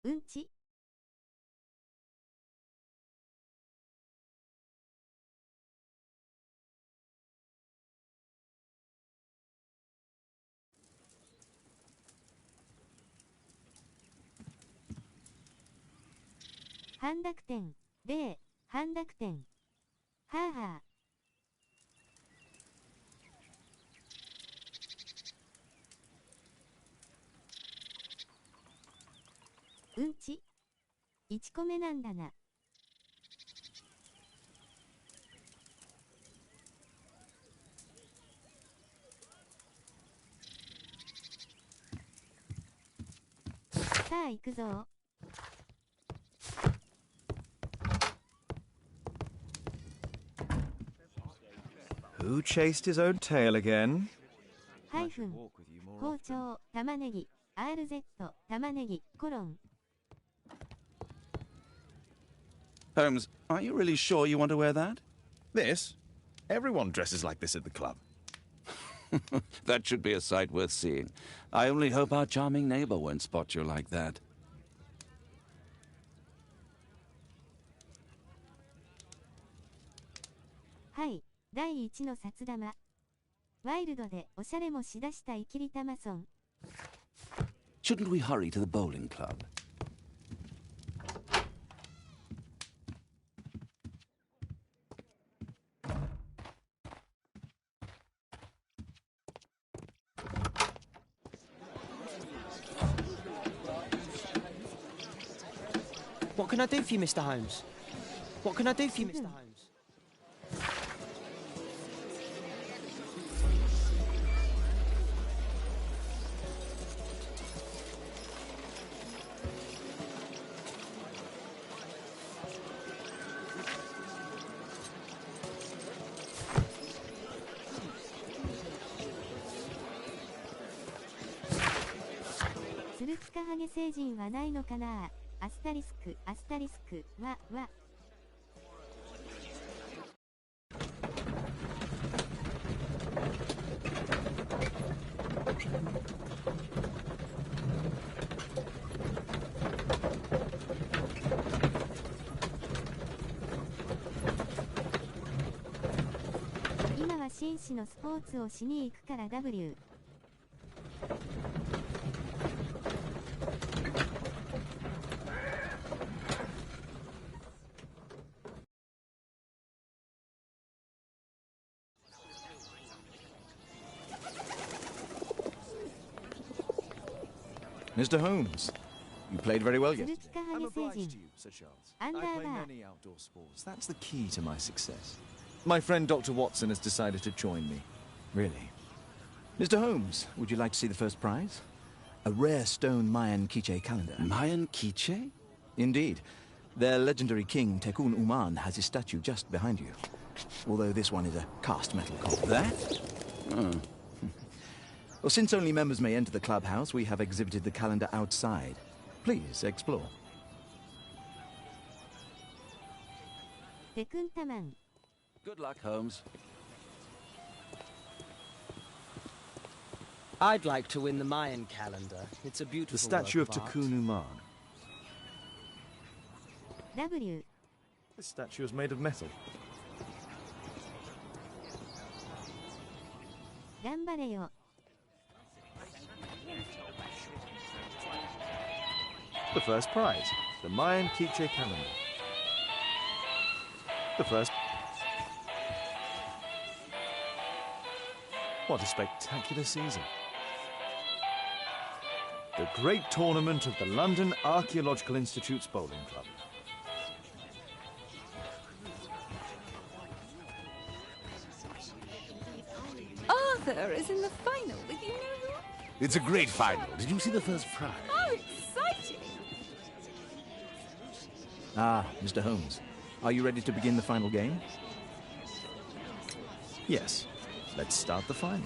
うんち。半濁点、0、半濁点。はあはあ。うんち ?1 個目なんだな。さあ行くぞ。Who chased his own tail again? ハイフン、包丁、玉ねぎ、RZ、玉ねぎ、コロン。Holmes, are you really sure you want to wear that? This? Everyone dresses like this at the club. That should be a sight worth seeing. I only hope our charming neighbor won't spot you like that. はい、第1の札玉。ワイルドでおしゃれもしだしたイキリタマソン。Shouldn't we hurry to the bowling club? What can I do for you, Mr. Holmes? What can I do for you, Mr. Holmes?「ツルツカハゲ星人はないのかなアスタリスク、アスタリスク、は。今は紳士のスポーツをしに行くから W。Mr. Holmes, you played very well ツル yesterday. ツカハ I'm ゲ星 obliged 人 to you, Sir Charles. Under I play that. many outdoor sports. That's the key to my success. My friend Dr. Watson has decided to join me. Really? Mr. Holmes, would you like to see the first prize? A rare stone Mayan Quiche calendar. Mayan Quiche? Indeed. Their legendary king, Tekun Uman, has his statue just behind you. Although this one is a cast metal copy. That? Oh. Well, since only members may enter the clubhouse, we have exhibited the calendar outside. Please, explore. テクンタマン。 Good luck, Holmes. I'd like to win the Mayan calendar. It's a beautiful The statue of work art. Tekun Uman. W。 This statue is made of metal. 頑張れよ。 The first prize, the Mayan Quiche calendar. The first... What a spectacular season. The great tournament of the London Archaeological Institute's bowling club. Arthur is in the final with you know who? It's a great final. Did you see the first prize? How exciting! Ah, Mr. Holmes. Are you ready to begin the final game? Yes. Let's start the final.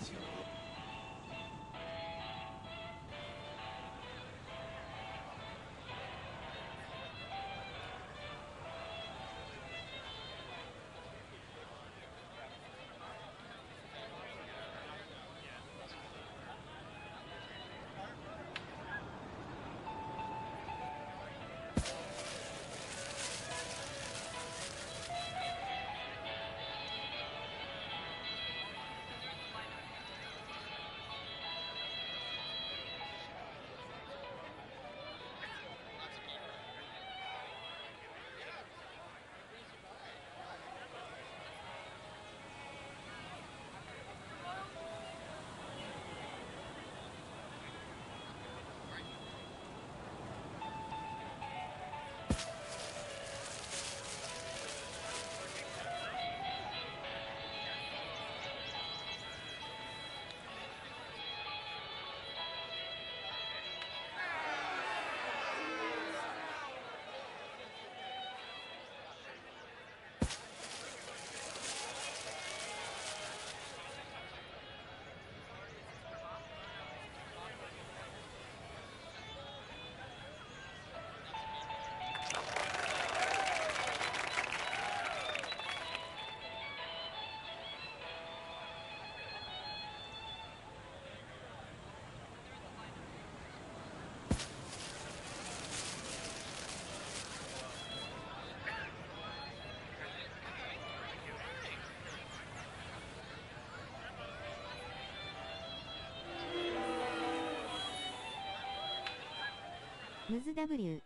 ムズ W。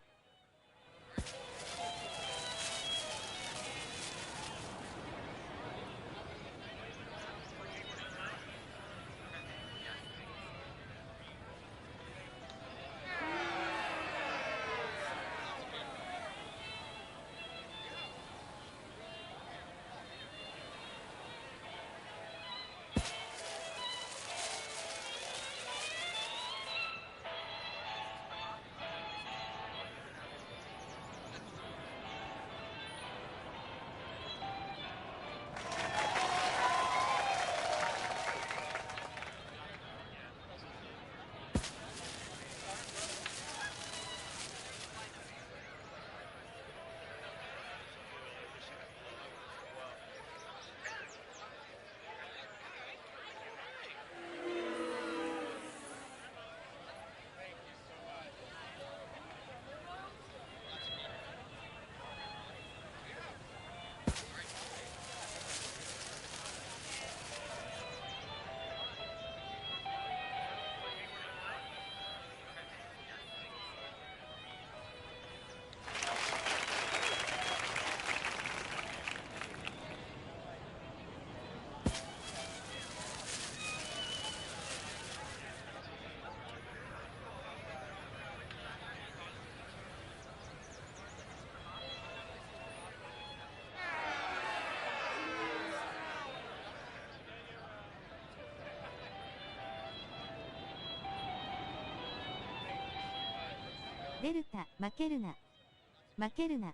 デルタ、負けるな。負けるな。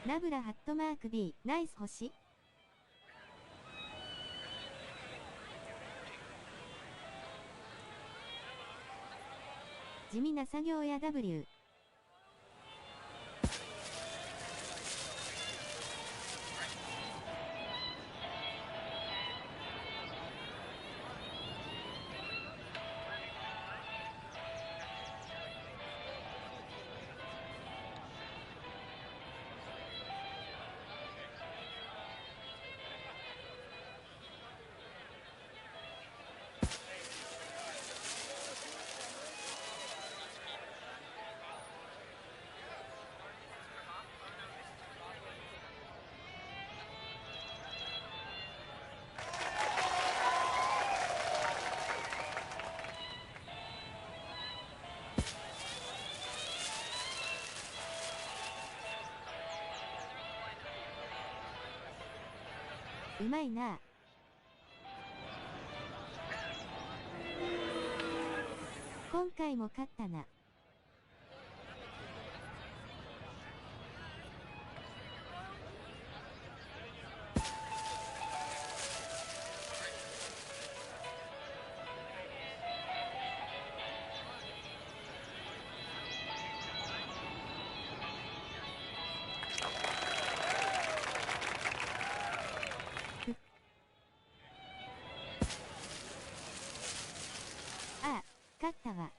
ナブラハットマーク B、ナイス星。地味な作業や W。うまいな。今回も勝ったな。ああ、勝ったわ。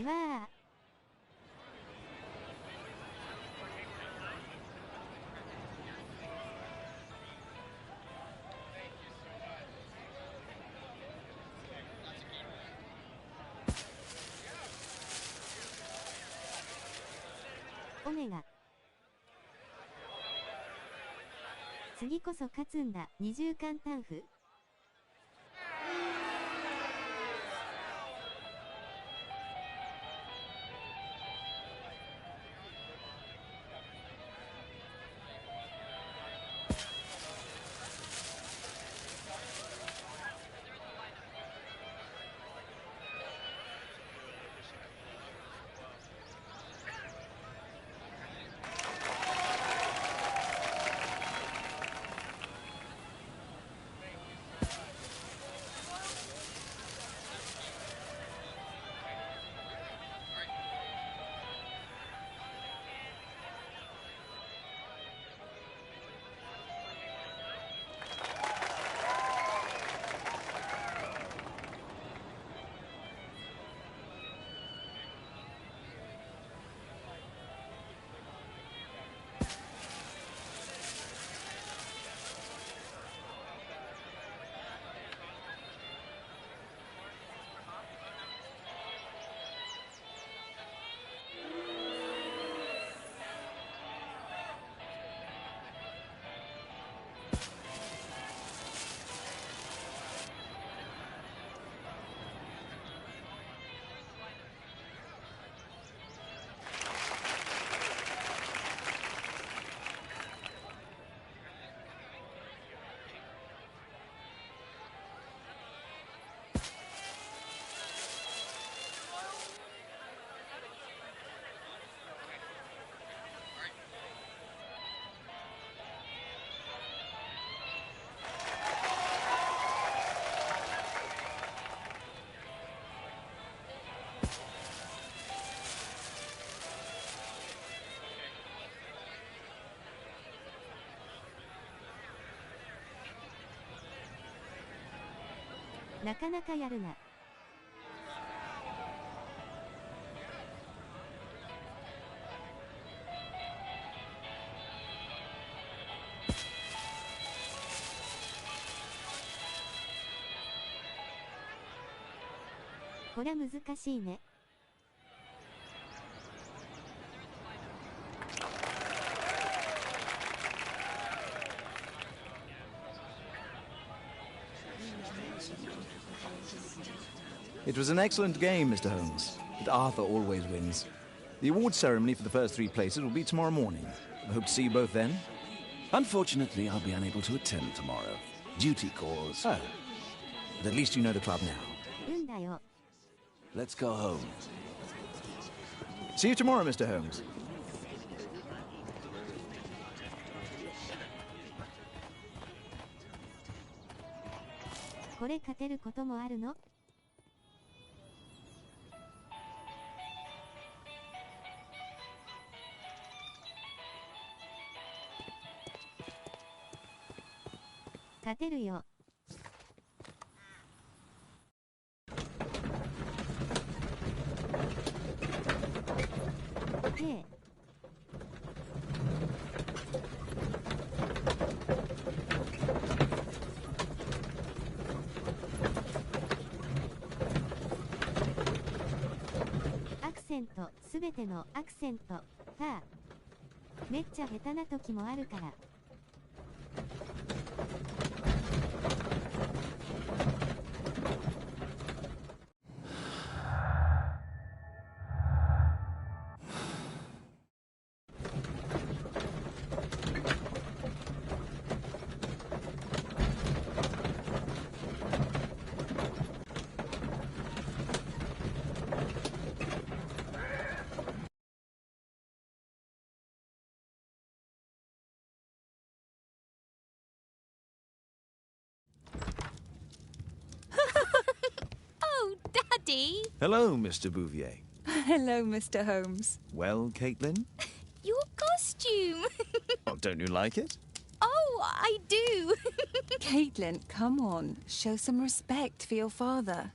うわー。オメガ。次こそ勝つんだ。二重簡単符。なかなかやるな。こりゃ難しいね。It was an excellent game, Mr. Holmes, but Arthur always wins. The award ceremony for the first 3 places will be tomorrow morning. I hope to see you both then. Unfortunately, I'll be unable to attend tomorrow. Duty calls. Oh. But at least you know the club now. うんだよ。 Let's go home. See you tomorrow, Mr. Holmes. これ勝てることもあるの？勝てるよ。へえ。アクセント、すべてのアクセント、めっちゃ下手な時もあるから。Oh, Daddy! Hello, Mr. Bouvier. Hello, Mr. Holmes. Well, Caitlin? Your costume! Oh, don't you like it? Oh, I do! Caitlin, come on. Show some respect for your father.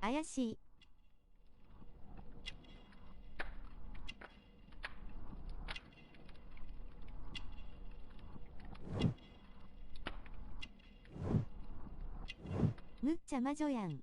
怪しい。むっちゃ魔女やん。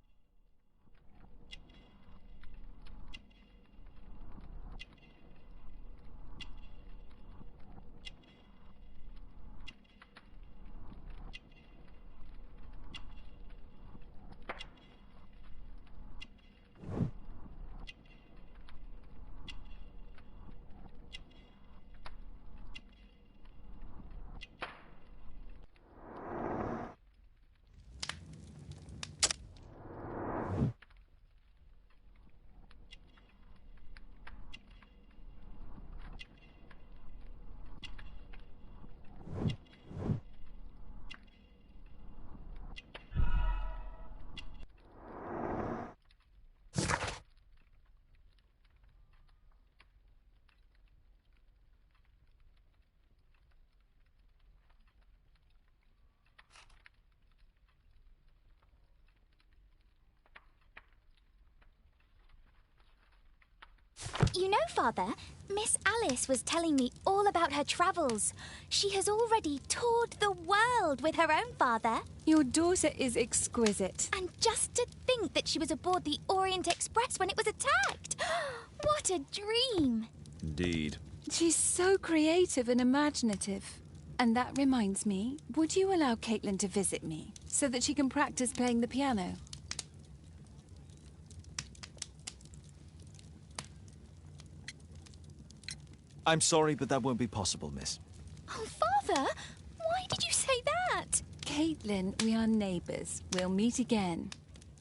You know, Father, Miss Alice was telling me all about her travels. She has already toured the world with her own father. Your daughter is exquisite. And just to think that she was aboard the Orient Express when it was attacked. What a dream. Indeed. She's so creative and imaginative. And that reminds me, would you allow Caitlin to visit me so that she can practice playing the piano? I'm sorry, but that won't be possible, miss. Oh, Father, why did you say that? Caitlin, we are neighbours. We'll meet again.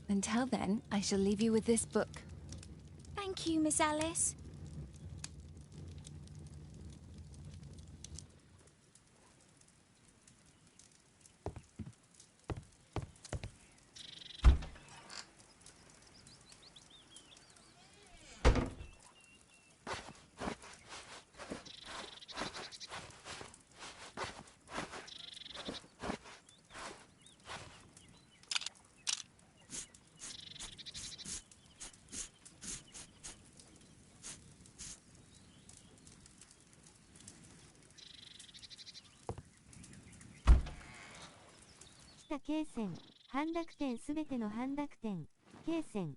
Until then, I shall leave you with this book. Thank you, Miss Alice.経線、半濁点すべての半濁点、経線。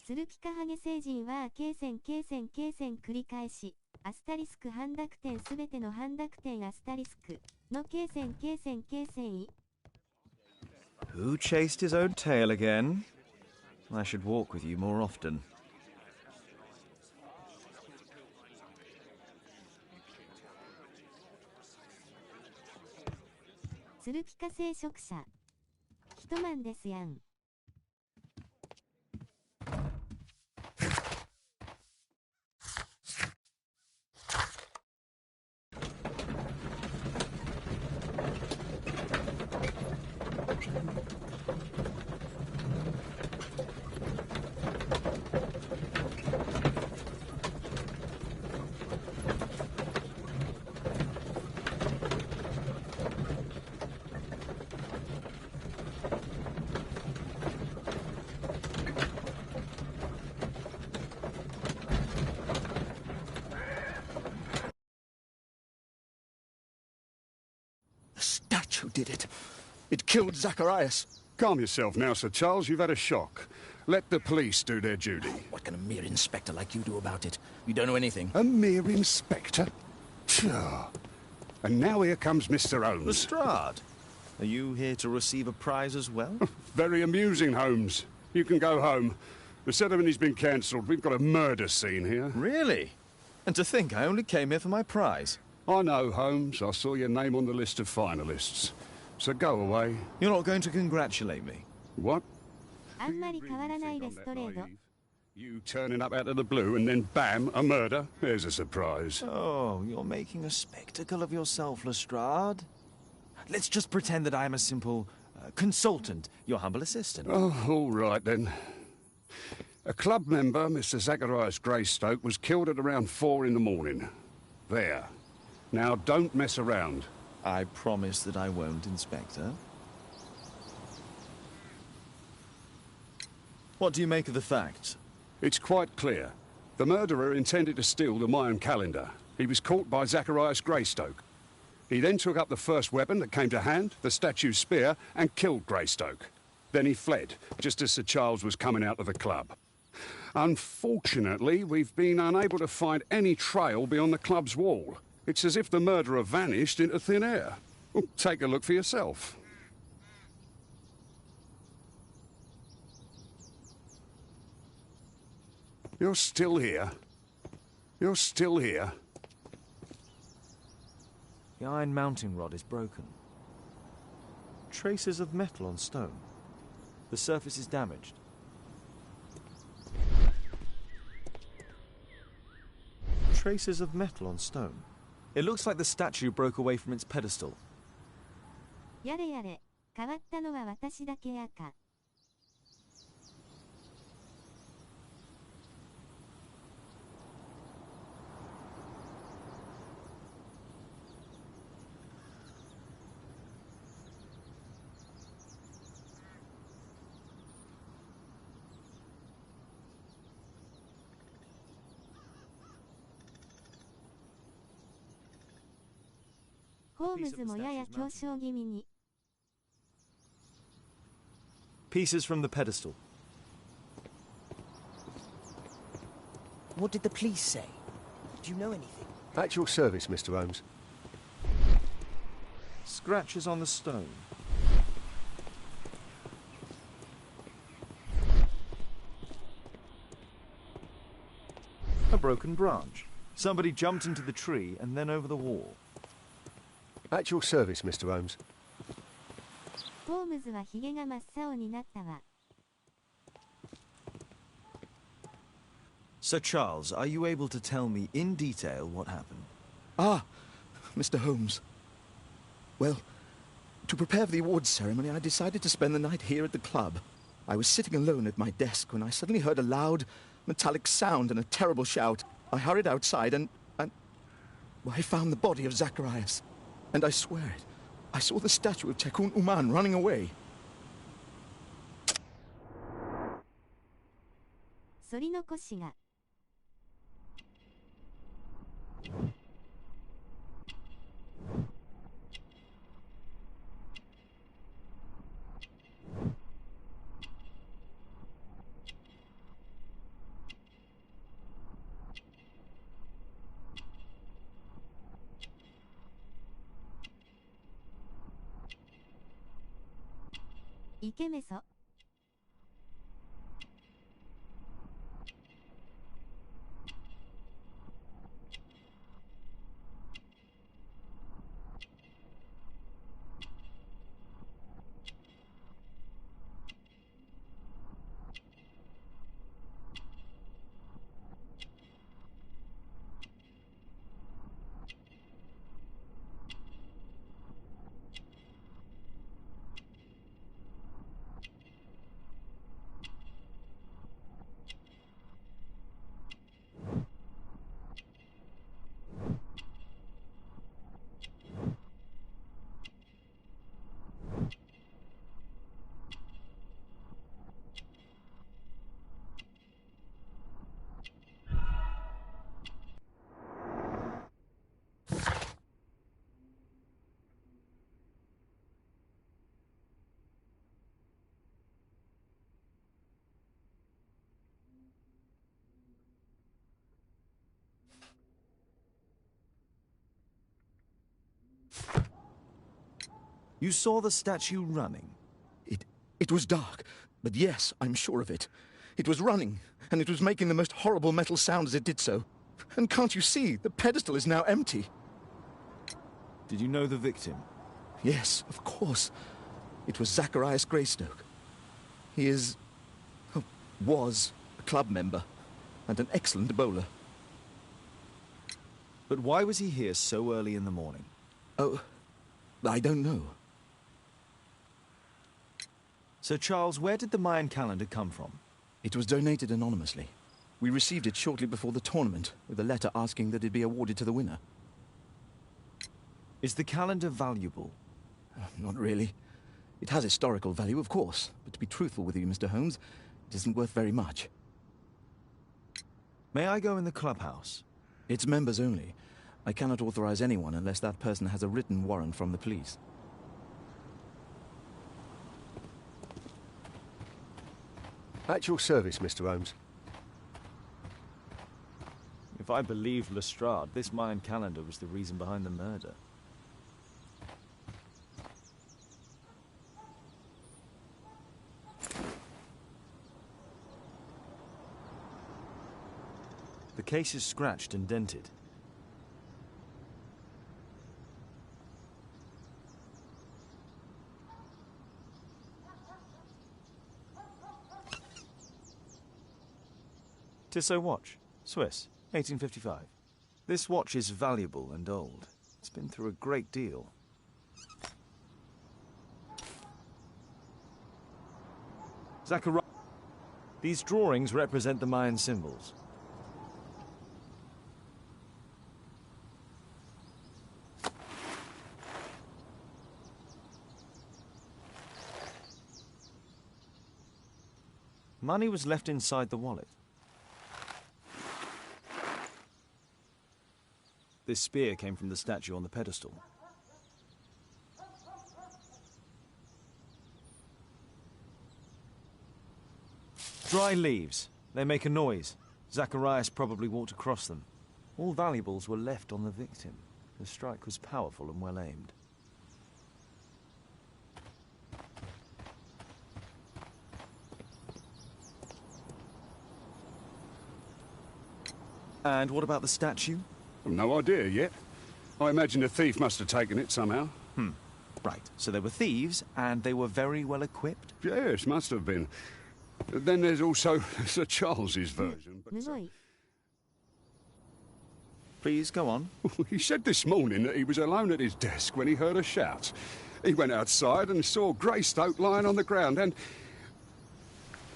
鶴木かハゲ星人は経線経線経線繰り返し、アスタリスク半濁点すべての半濁点アスタリスクの経線経線経線位。Who chased his own tail again? I should walk with you more often. 鶴木化聖職者。ヒトマンですやん。Statue did it. It killed Zacharias. Calm yourself now, Sir Charles. You've had a shock. Let the police do their duty. What can a mere inspector like you do about it? You don't know anything. A mere inspector? Phew. And now here comes Mr. Holmes. Lestrade, are you here to receive a prize as well? Very amusing, Holmes. You can go home. The ceremony's been cancelled. We've got a murder scene here. Really? And to think I only came here for my prize. I know, Holmes. I saw your name on the list of finalists. So go away. You're not going to congratulate me? What? あんまり変わらないですトレード。You turning up out of the blue and then bam, a murder? There's a surprise. Oh, you're making a spectacle of yourself, Lestrade. Let's just pretend that I'm a simple consultant, your humble assistant. Oh, all right then. A club member, Mr. Zacharias Greystoke, was killed at around 4 in the morning. There. Now don't mess around. I promise that I won't, Inspector. What do you make of the facts? It's quite clear. The murderer intended to steal the Mayan calendar. He was caught by Zacharias Greystoke. He then took up the first weapon that came to hand, the statue's spear, and killed Greystoke. Then he fled, just as Sir Charles was coming out of the club. Unfortunately, we've been unable to find any trail beyond the club's wall. It's as if the murderer vanished into thin air. Well, take a look for yourself. You're still here. You're still here. The iron mounting rod is broken. Traces of metal on stone. The surface is damaged. Traces of metal on stone. It looks like the statue broke away from its pedestal. やれやれ、変わったのは私だけやか。ホームズもやや狭小気味に。Pieces from the pedestal. What did the police say? Do you know anything? At your service, Mr. Holmes. Scratches on the stone. A broken branch. Somebody jumped into the tree and then over the wall. At your service, Mr. Holmes. ホームズはヒゲが真っ青になったわ。Sir Charles, are you able to tell me in detail what happened? Ah, Mr. Holmes. Well, to prepare for the awards ceremony, I decided to spend the night here at the club. I was sitting alone at my desk when I suddenly heard a loud, metallic sound and a terrible shout. I hurried outside and well, I found the body of Zacharias. And I swear it, I saw the statue of Tekun Uman running away. 反り残しが。イケメソ。You saw the statue running? It was dark, but yes, I'm sure of it. It was running, and it was making the most horrible metal sound as it did so. And can't you see, the pedestal is now empty. Did you know the victim? Yes, of course. It was Zacharias Greystoke. He is... was a club member, and an excellent bowler. But why was he here so early in the morning? Oh, I don't know. Sir Charles, where did the Mayan calendar come from? It was donated anonymously. We received it shortly before the tournament, with a letter asking that it be awarded to the winner. Is the calendar valuable? Not really. It has historical value, of course, but to be truthful with you, Mr. Holmes, it isn't worth very much. May I go in the clubhouse? It's members only. I cannot authorize anyone unless that person has a written warrant from the police. At your service, Mr. Holmes. If I believed Lestrade, this Mayan calendar was the reason behind the murder. The case is scratched and dented. Tissot watch, Swiss, 1855. This watch is valuable and old. It's been through a great deal. Zachariah. These drawings represent the Mayan symbols. Money was left inside the wallet. This spear came from the statue on the pedestal. Dry leaves. They make a noise. Zacharias probably walked across them. All valuables were left on the victim. The strike was powerful and well aimed. And what about the statue? I've no idea yet. I imagine the thief must have taken it somehow. Right, so they were thieves, and they were very well equipped? Yes, must have been. Then there's also Sir Charles's version. But, Please, go on. he said this morning that he was alone at his desk when he heard a shout. He went outside and saw Greystoke lying on the ground and...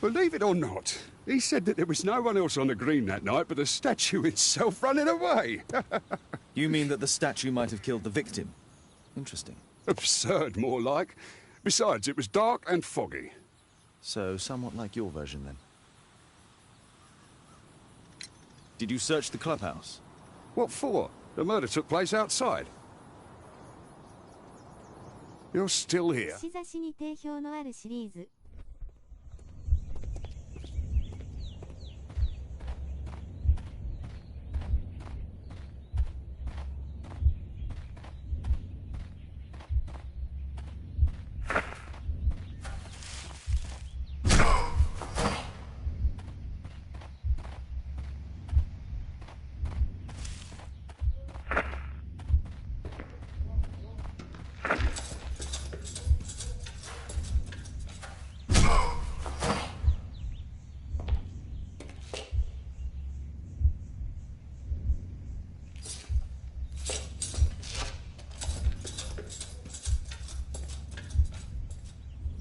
Believe it or not, he said that there was no one else on the green that night but the statue itself running away. You mean that the statue might have killed the victim? Interesting. Absurd, more like. Besides, it was dark and foggy. So, somewhat like your version, then. Did you search the clubhouse? What for? The murder took place outside. You're still here. 串刺しに定評のあるシリーズ。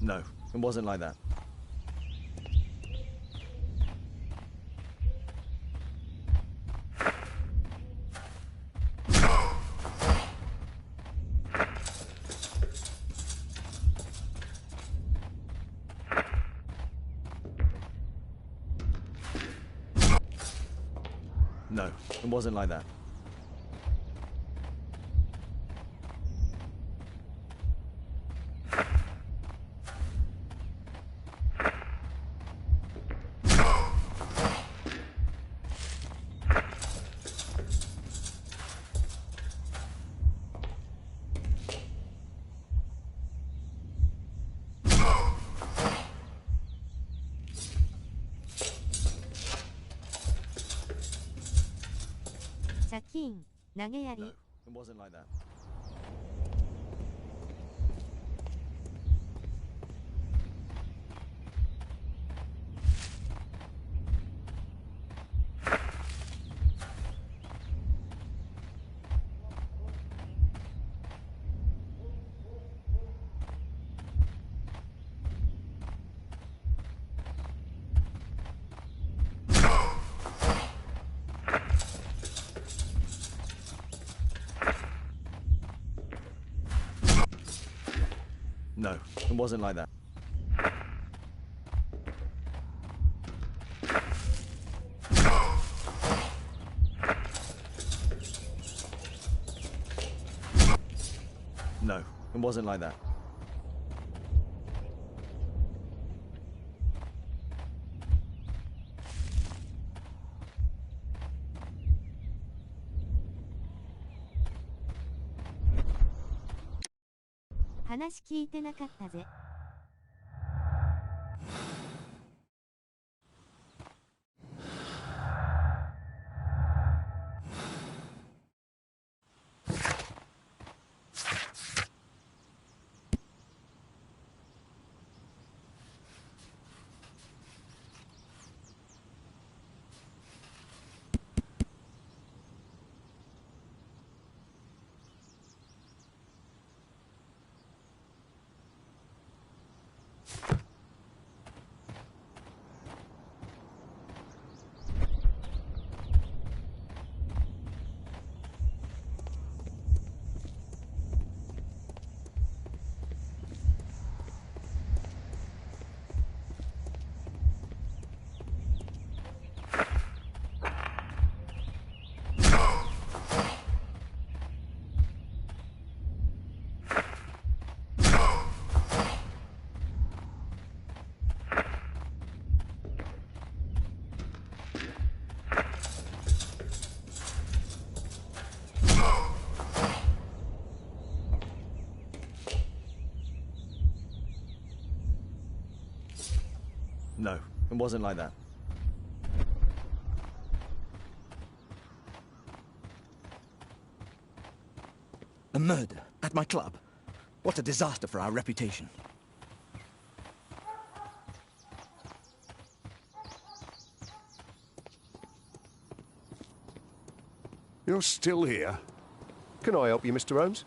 No, it wasn't like that. No, it wasn't like that. No, it wasn't like that. No, it wasn't like that. No, it wasn't like that.話聞いてなかったぜ。No, it wasn't like that. A murder at my club? What a disaster for our reputation. You're still here? Can I help you, Mr. Holmes?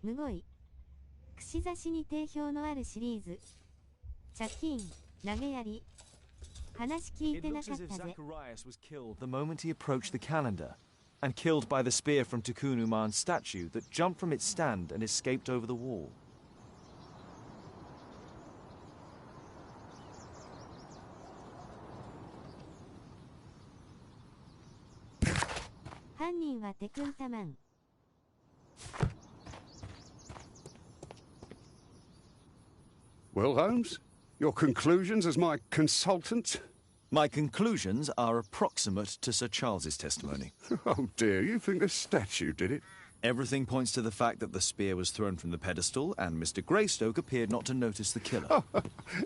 むごい。串刺しに定評のあるシリーズ。チャキン、投げやり。話聞いてなかったぜ。Zacharias was killed the moment he approached the calendar, and killed by the spear from Tukunuman's statue that jumped from its stand and escaped over the wall. Well, Holmes, your conclusions as my consultant? My conclusions are approximate to Sir Charles's testimony. Oh dear, you think the statue did it? Everything points to the fact that the spear was thrown from the pedestal and Mr. Greystoke appeared not to notice the killer.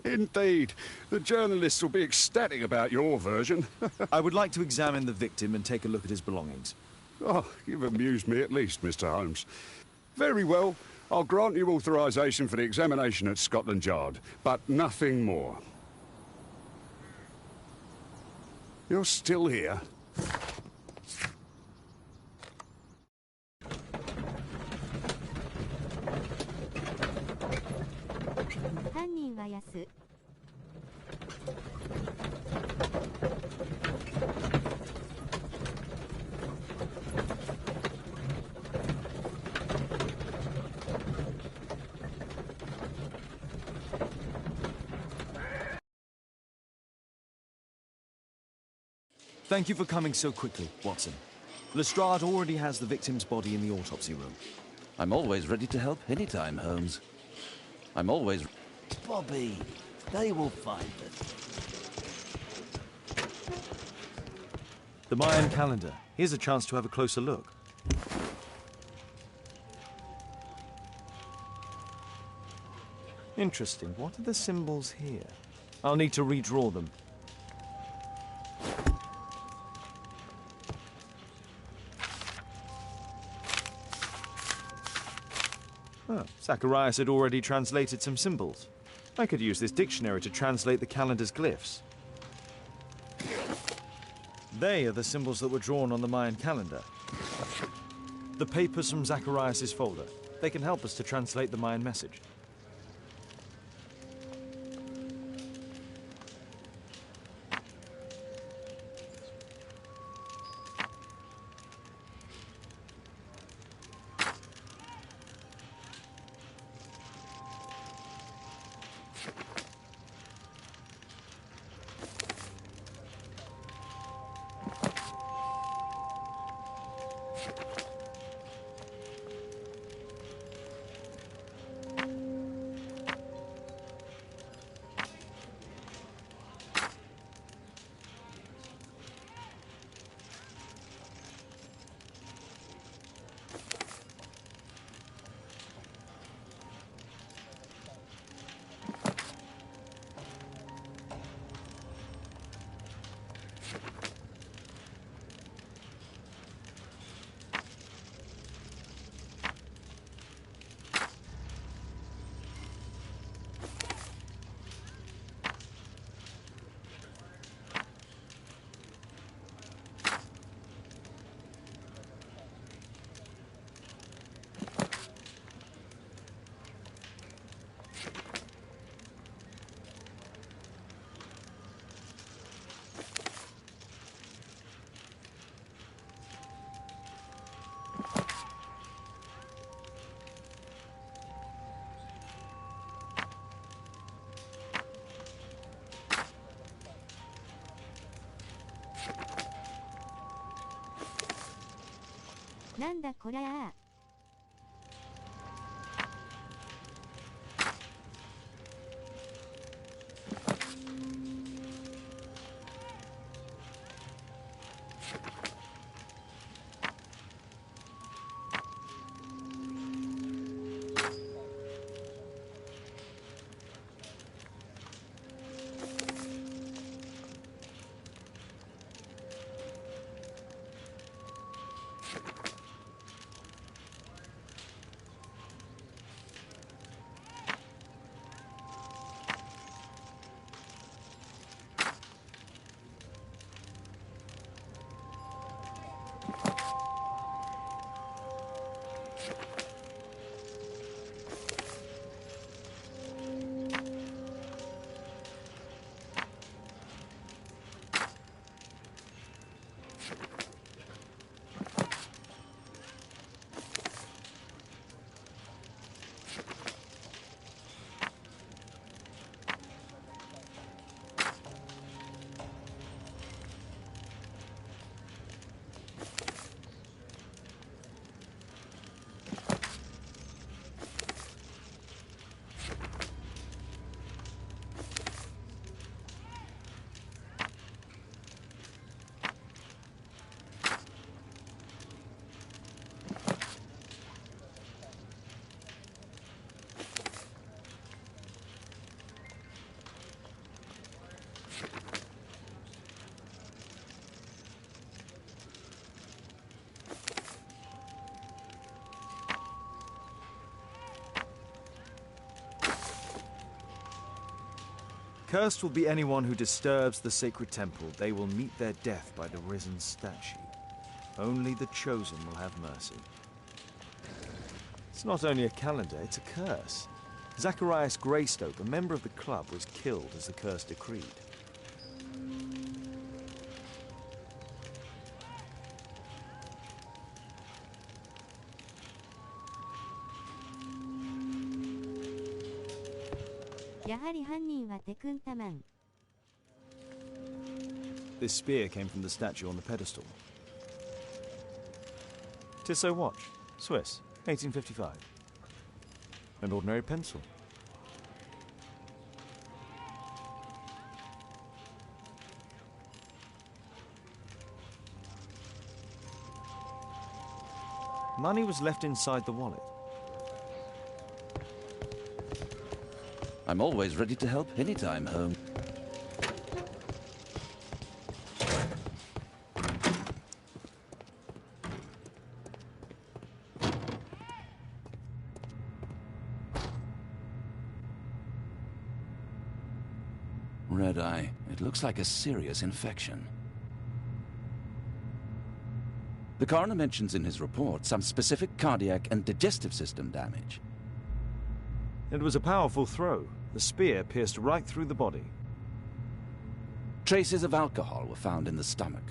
Indeed. The journalists will be ecstatic about your version. I would like to examine the victim and take a look at his belongings. Oh, you've amused me at least, Mr. Holmes. Very well. I'll grant you authorization for the examination at Scotland Yard, but nothing more. You're still here? Thank you for coming so quickly, Watson. Lestrade already has the victim's body in the autopsy room. I'm always ready to help anytime, Holmes. I'm always... Bobby, they will find it. The Mayan calendar. Here's a chance to have a closer look. Interesting. What are the symbols here? I'll need to redraw them. Oh, Zacharias had already translated some symbols. I could use this dictionary to translate the calendar's glyphs. They are the symbols that were drawn on the Mayan calendar. The papers from Zacharias' folder. They can help us to translate the Mayan message. Nandaこりゃあ。Cursed will be anyone who disturbs the sacred temple. They will meet their death by the risen statue. Only the chosen will have mercy. It's not only a calendar, it's a curse. Zacharias Greystoke, a member of the club, was killed as the curse decreed. This spear came from the statue on the pedestal. Tissot watch, Swiss, 1855. An ordinary pencil. Money was left inside the wallet. I'm always ready to help anytime, Holmes. Red eye. It looks like a serious infection. The coroner mentions in his report some specific cardiac and digestive system damage. It was a powerful throw. The spear pierced right through the body. Traces of alcohol were found in the stomach.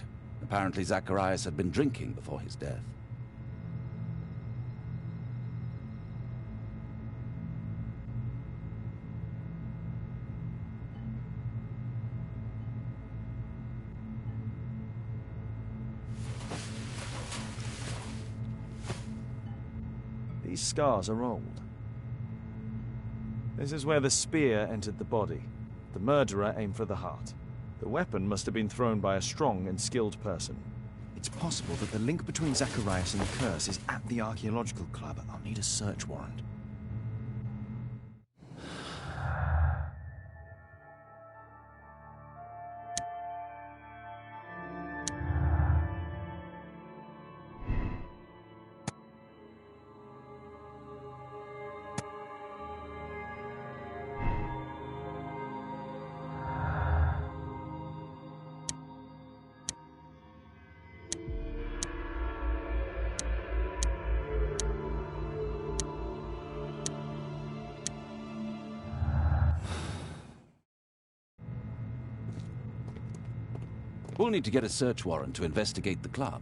Apparently Zacharias had been drinking before his death. These scars are old. This is where the spear entered the body. The murderer aimed for the heart. The weapon must have been thrown by a strong and skilled person. It's possible that the link between Zacharias and the curse is at the archaeological club. I'll need a search warrant. We'll need to get a search warrant to investigate the club.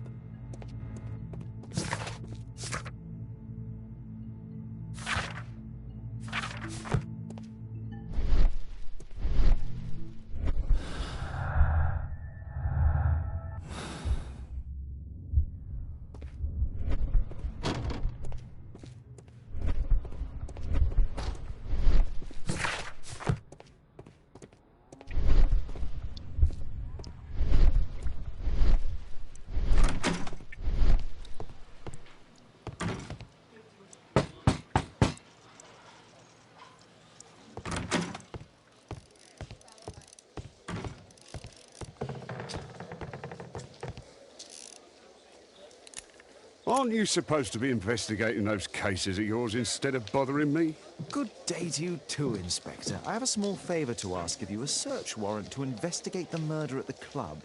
Aren't you supposed to be investigating those cases of yours instead of bothering me? Good day to you too, Inspector. I have a small favor to ask of you, a search warrant to investigate the murder at the club.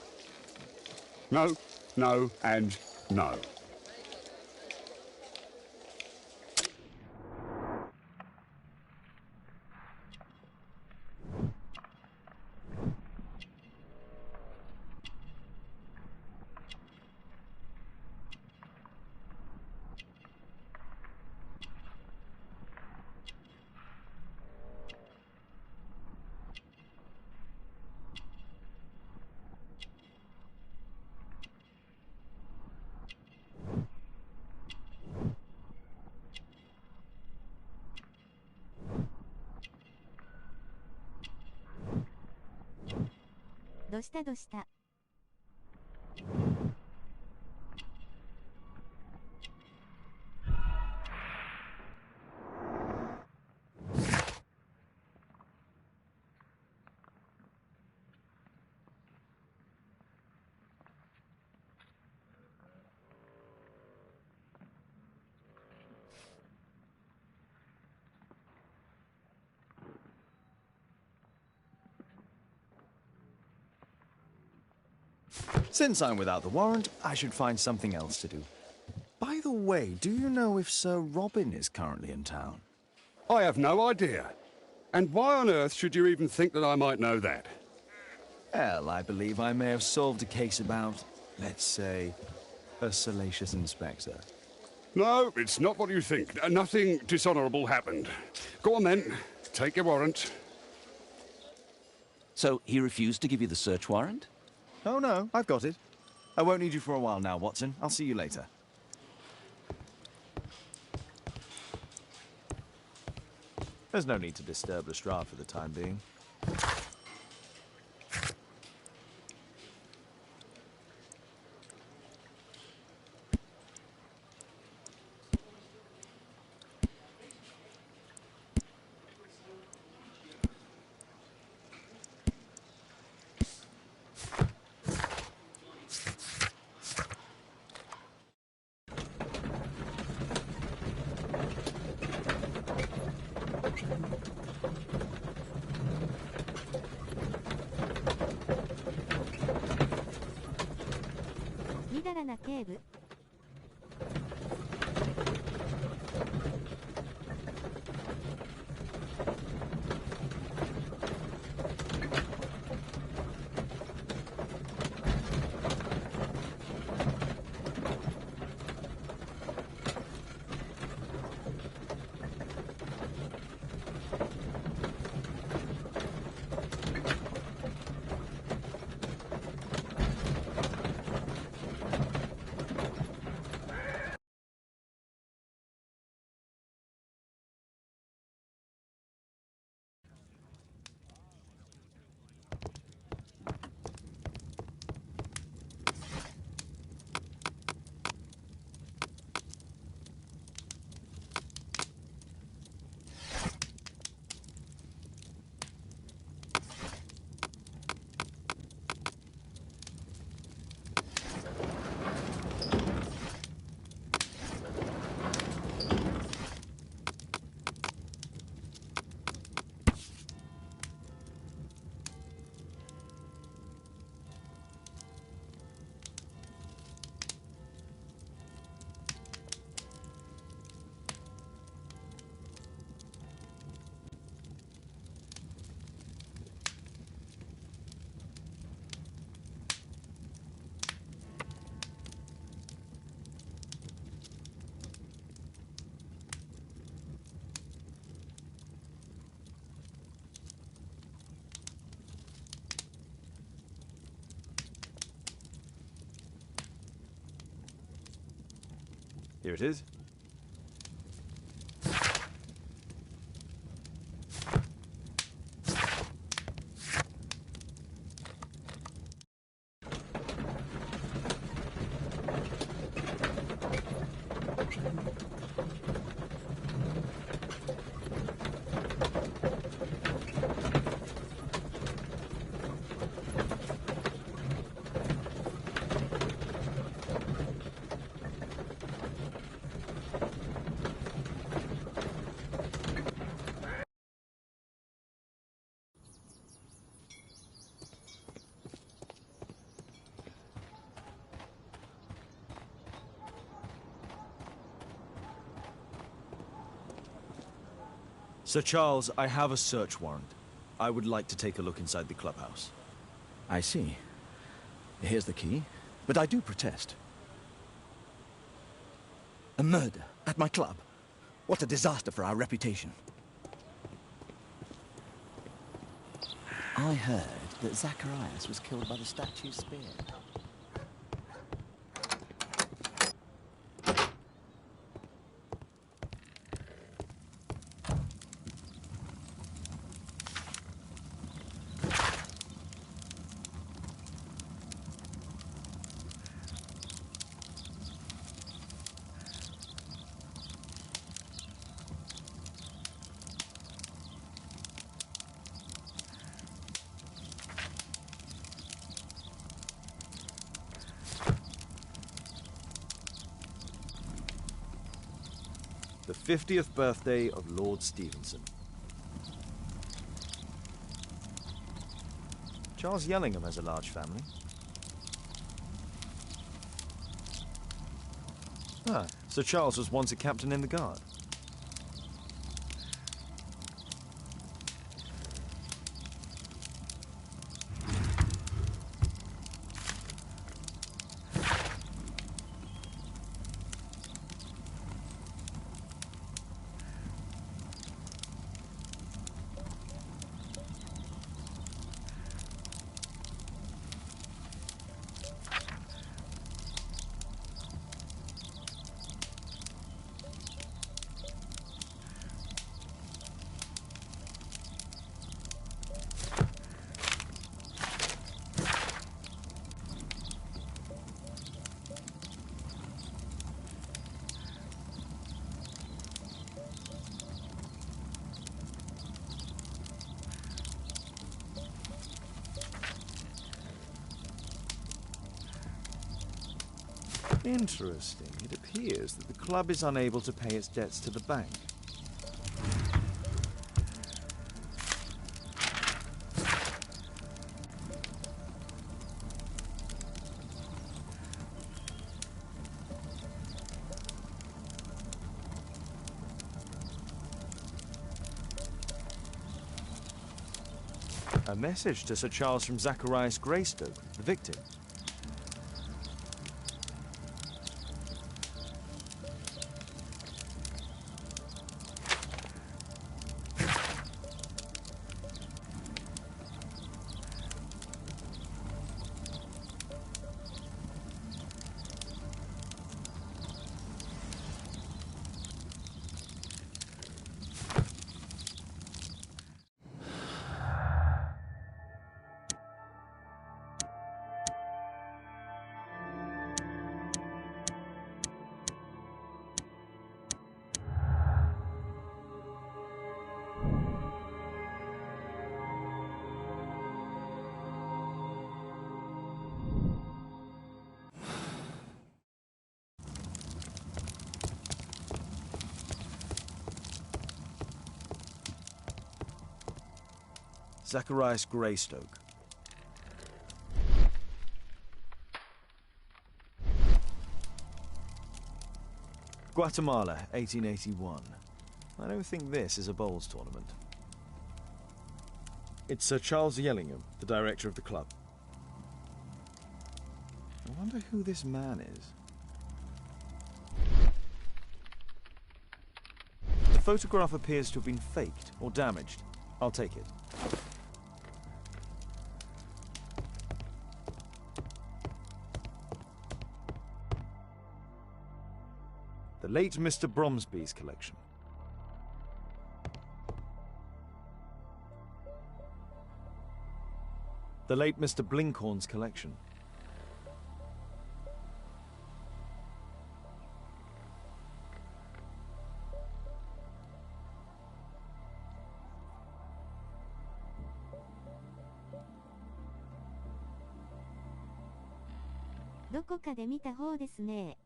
No, no, and no.どした。Since I'm without the warrant, I should find something else to do. By the way, do you know if Sir Robin is currently in town? I have no idea. And why on earth should you even think that I might know that? Well, I believe I may have solved a case about, let's say, a salacious inspector. No, it's not what you think. Nothing dishonourable happened. Go on then. Take your warrant. So he refused to give you the search warrant? Oh no, I've got it. I won't need you for a while now, Watson. I'll see you later. There's no need to disturb Lestrade for the time being.みだらな警部。Here it is. Sir Charles, I have a search warrant. I would like to take a look inside the clubhouse. I see. Here's the key, but I do protest. A murder at my club. What a disaster for our reputation. I heard that Zacharias was killed by the statue's spear. The 50th birthday of Lord Stevenson. Charles Yellingham has a large family. Ah, Sir Charles was once a captain in the guard. Interesting. It appears that the club is unable to pay its debts to the bank. A message to Sir Charles from Zacharias Greystoke, the victim. Zacharias Greystoke. Guatemala, 1881. I don't think this is a bowls tournament. It's Sir Charles Yellingham, the director of the club. I wonder who this man is. The photograph appears to have been faked or damaged. I'll take it. The late Mr. Bromsby's collection. The late Mr. Blinkhorn's collection.どこかで見た方ですね。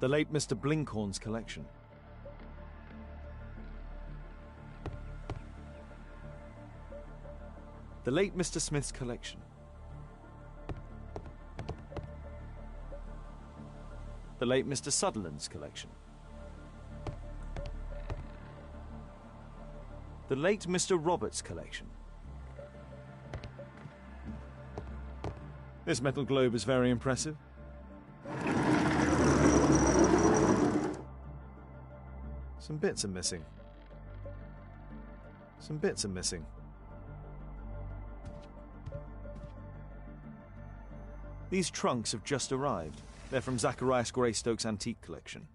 The late Mr. Blinkhorn's collection. The late Mr. Smith's collection. The late Mr. Sutherland's collection. The late Mr. Roberts' collection. This metal globe is very impressive. Some bits are missing. Some bits are missing. These trunks have just arrived. They're from Zacharias Greystoke's antique collection.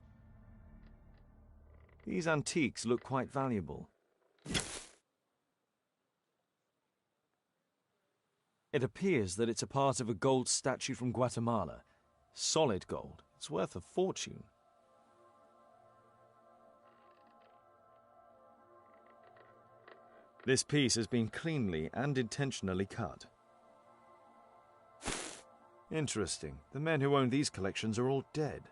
These antiques look quite valuable. It appears that it's a part of a gold statue from Guatemala. Solid gold. It's worth a fortune. This piece has been cleanly and intentionally cut. Interesting. The men who own these collections are all dead.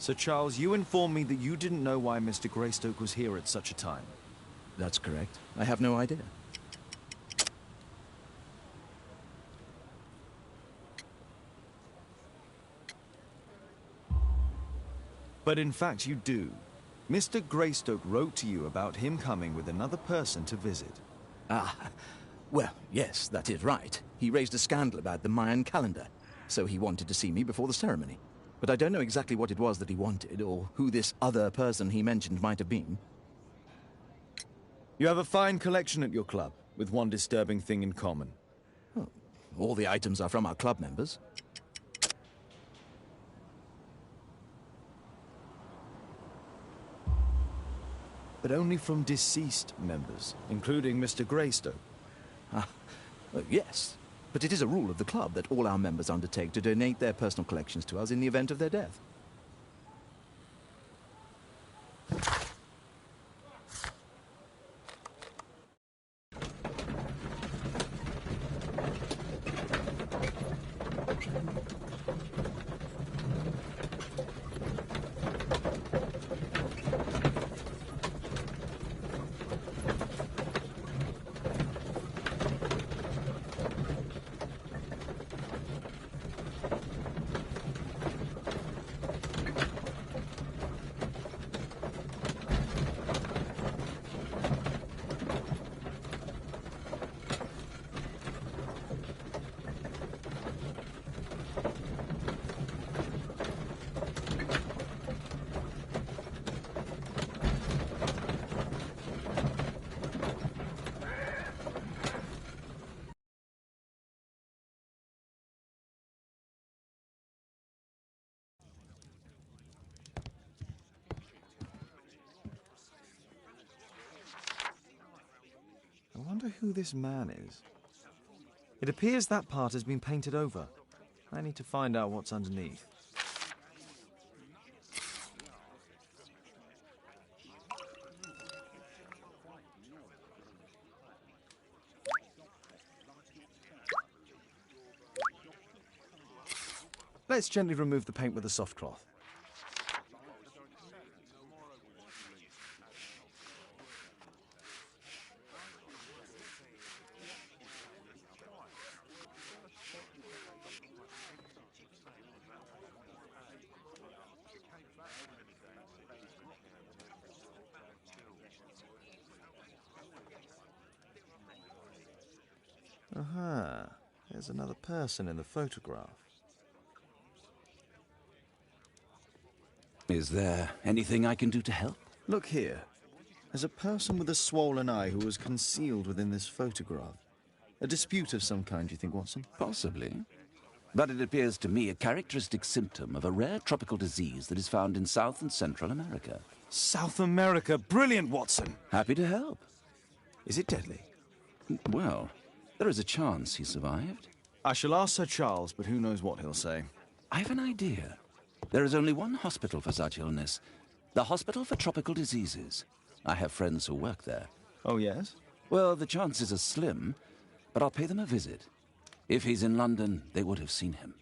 Sir Charles, you informed me that you didn't know why Mr. Greystoke was here at such a time. That's correct. I have no idea. But in fact you do. Mr. Greystoke wrote to you about him coming with another person to visit. Ah, well, yes, that is right. He raised a scandal about the Mayan calendar, so he wanted to see me before the ceremony. But I don't know exactly what it was that he wanted, or who this other person he mentioned might have been. You have a fine collection at your club, with one disturbing thing in common. Oh, all the items are from our club members. But only from deceased members, including Mr. Greystoke. Yes, but it is a rule of the club that all our members undertake to donate their personal collections to us in the event of their death. I wonder who this man is. It appears that part has been painted over. I need to find out what's underneath. Let's gently remove the paint with a soft cloth. Aha, there's another person in the photograph. Is there anything I can do to help? Look here. There's a person with a swollen eye who was concealed within this photograph. A dispute of some kind, do you think, Watson? Possibly. But it appears to me a characteristic symptom of a rare tropical disease that is found in South and Central America. South America! Brilliant, Watson! Happy to help. Is it deadly? Well, there is a chance he survived. I shall ask Sir Charles, but who knows what he'll say. I have an idea. There is only one hospital for such illness. The Hospital for Tropical Diseases. I have friends who work there. Oh, yes? Well, the chances are slim, but I'll pay them a visit. If he's in London, they would have seen him.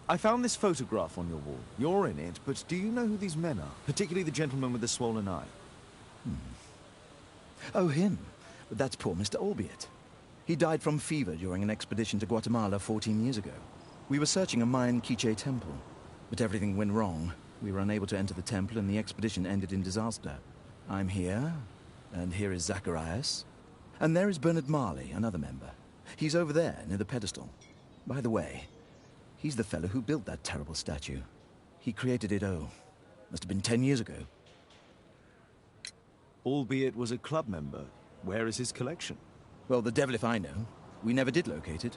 I found this photograph on your wall. You're in it, but do you know who these men are? Particularly the gentleman with the swollen eye. Oh, him. But that's poor Mr. Albiot. He died from fever during an expedition to Guatemala 14 years ago. We were searching a Mayan Quiche temple, but everything went wrong. We were unable to enter the temple, and the expedition ended in disaster. I'm here, and here is Zacharias. And there is Bernard Marley, another member. He's over there, near the pedestal. By the way, he's the fellow who built that terrible statue. He created it, must have been 10 years ago. Albeit was a club member. Where is his collection? Well, the devil if I know. We never did locate it.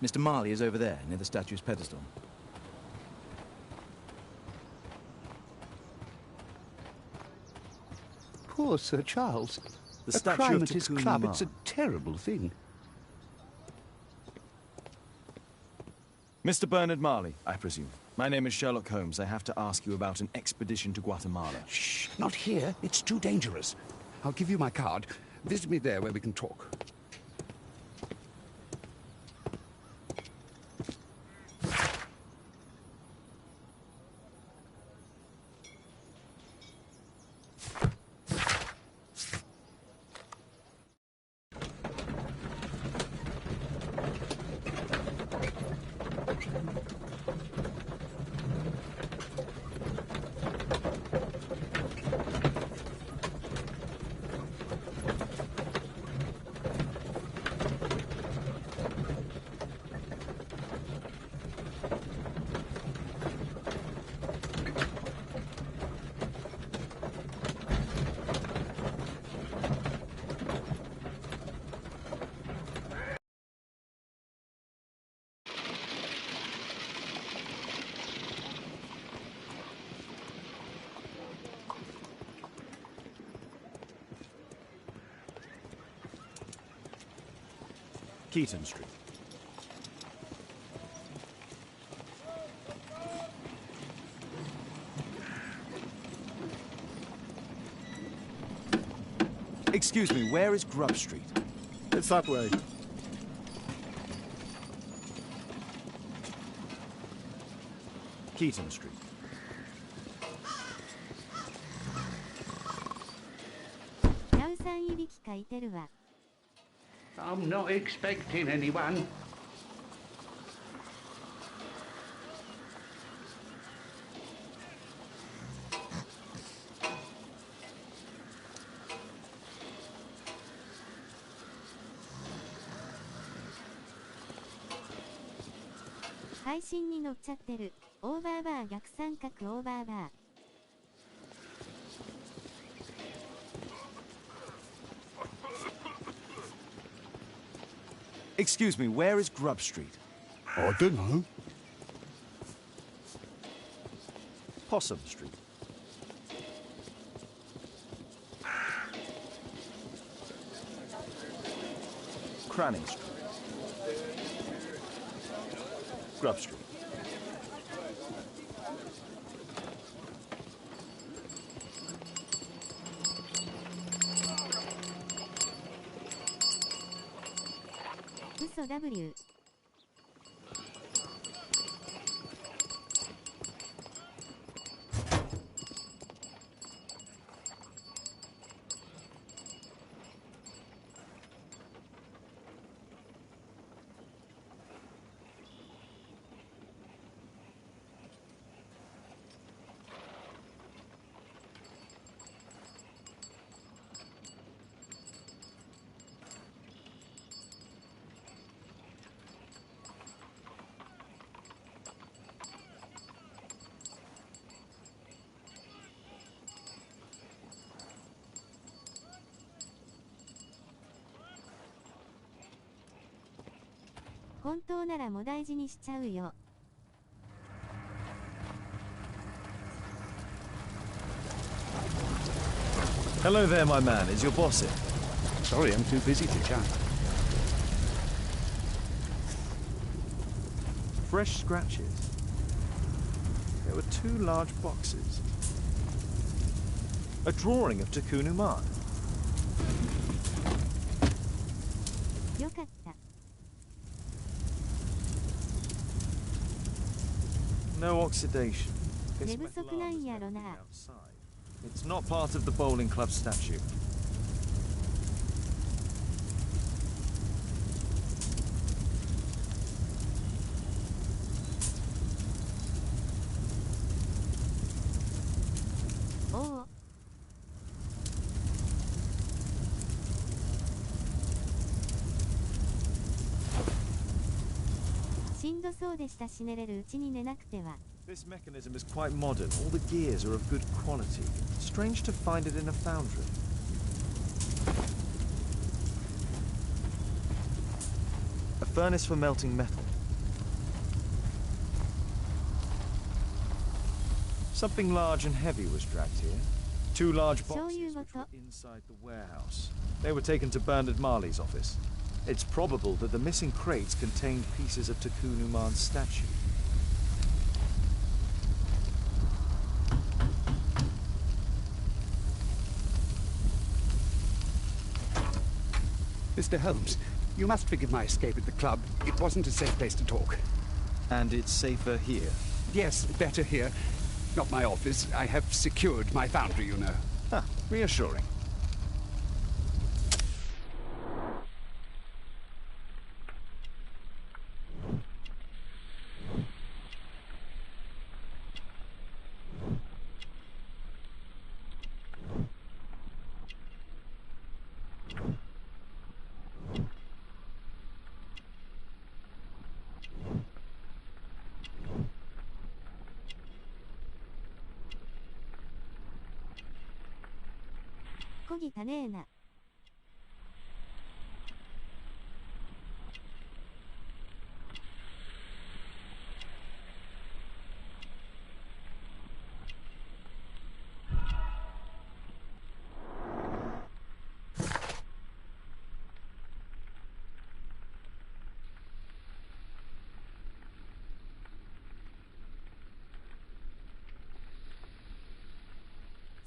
Mr. Marley is over there, near the statue's pedestal. Poor Sir Charles. The a statue crime of at his Takumi club, Ma. it's a terrible thing. Mr. Bernard Marley, I presume. My name is Sherlock Holmes. I have to ask you about an expedition to Guatemala. Shh, not here. It's too dangerous. I'll give you my card. Visit me there where we can talk. Keaton Street. Excuse me, where is Grub Street? It's that way. Keaton Street. I'm not expecting anyone. Excuse me, where is Grub Street? I don't know. Possum Street. Cranning Street. Grub Street. W. Hello there, my man. Is your boss in? Sorry, I'm too busy to chat. Fresh scratches. There were 2 large boxes. A drawing of Takun Umar. よかった。 No oxidation. 寝 This 不 metal 足な arm ん is やろ meant to な。 be outside. It's not part of the bowling club statue. Oh. しんどそうでしたし寝れるうちに寝なくては。 This mechanism is quite modern. All the gears are of good quality. Strange to find it in a foundry. A furnace for melting metal. Something large and heavy was dragged here. 2 large boxes which were inside the warehouse. They were taken to Bernard Marley's office. It's probable that the missing crates contained pieces of Takun Umar's statue. Mr. Holmes, you must forgive my escape at the club. It wasn't a safe place to talk. And it's safer here? Yes, better here. Not my office. I have secured my foundry, you know. Ah, reassuring.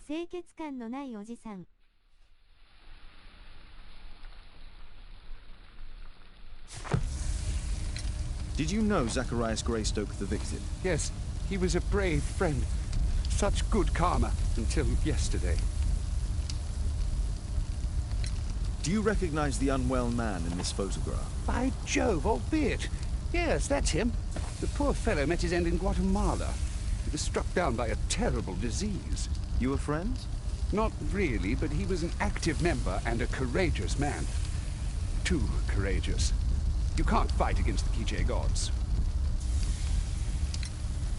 清潔感のないおじさん。 Did you know Zacharias Greystoke, the victim? Yes, he was a brave friend. Such good karma until yesterday. Do you recognize the unwell man in this photograph? By Jove, albeit. Yes, that's him. The poor fellow met his end in Guatemala. He was struck down by a terrible disease. You were friends? Not really, but he was an active member and a courageous man. Too courageous. You can't fight against the Quiche gods.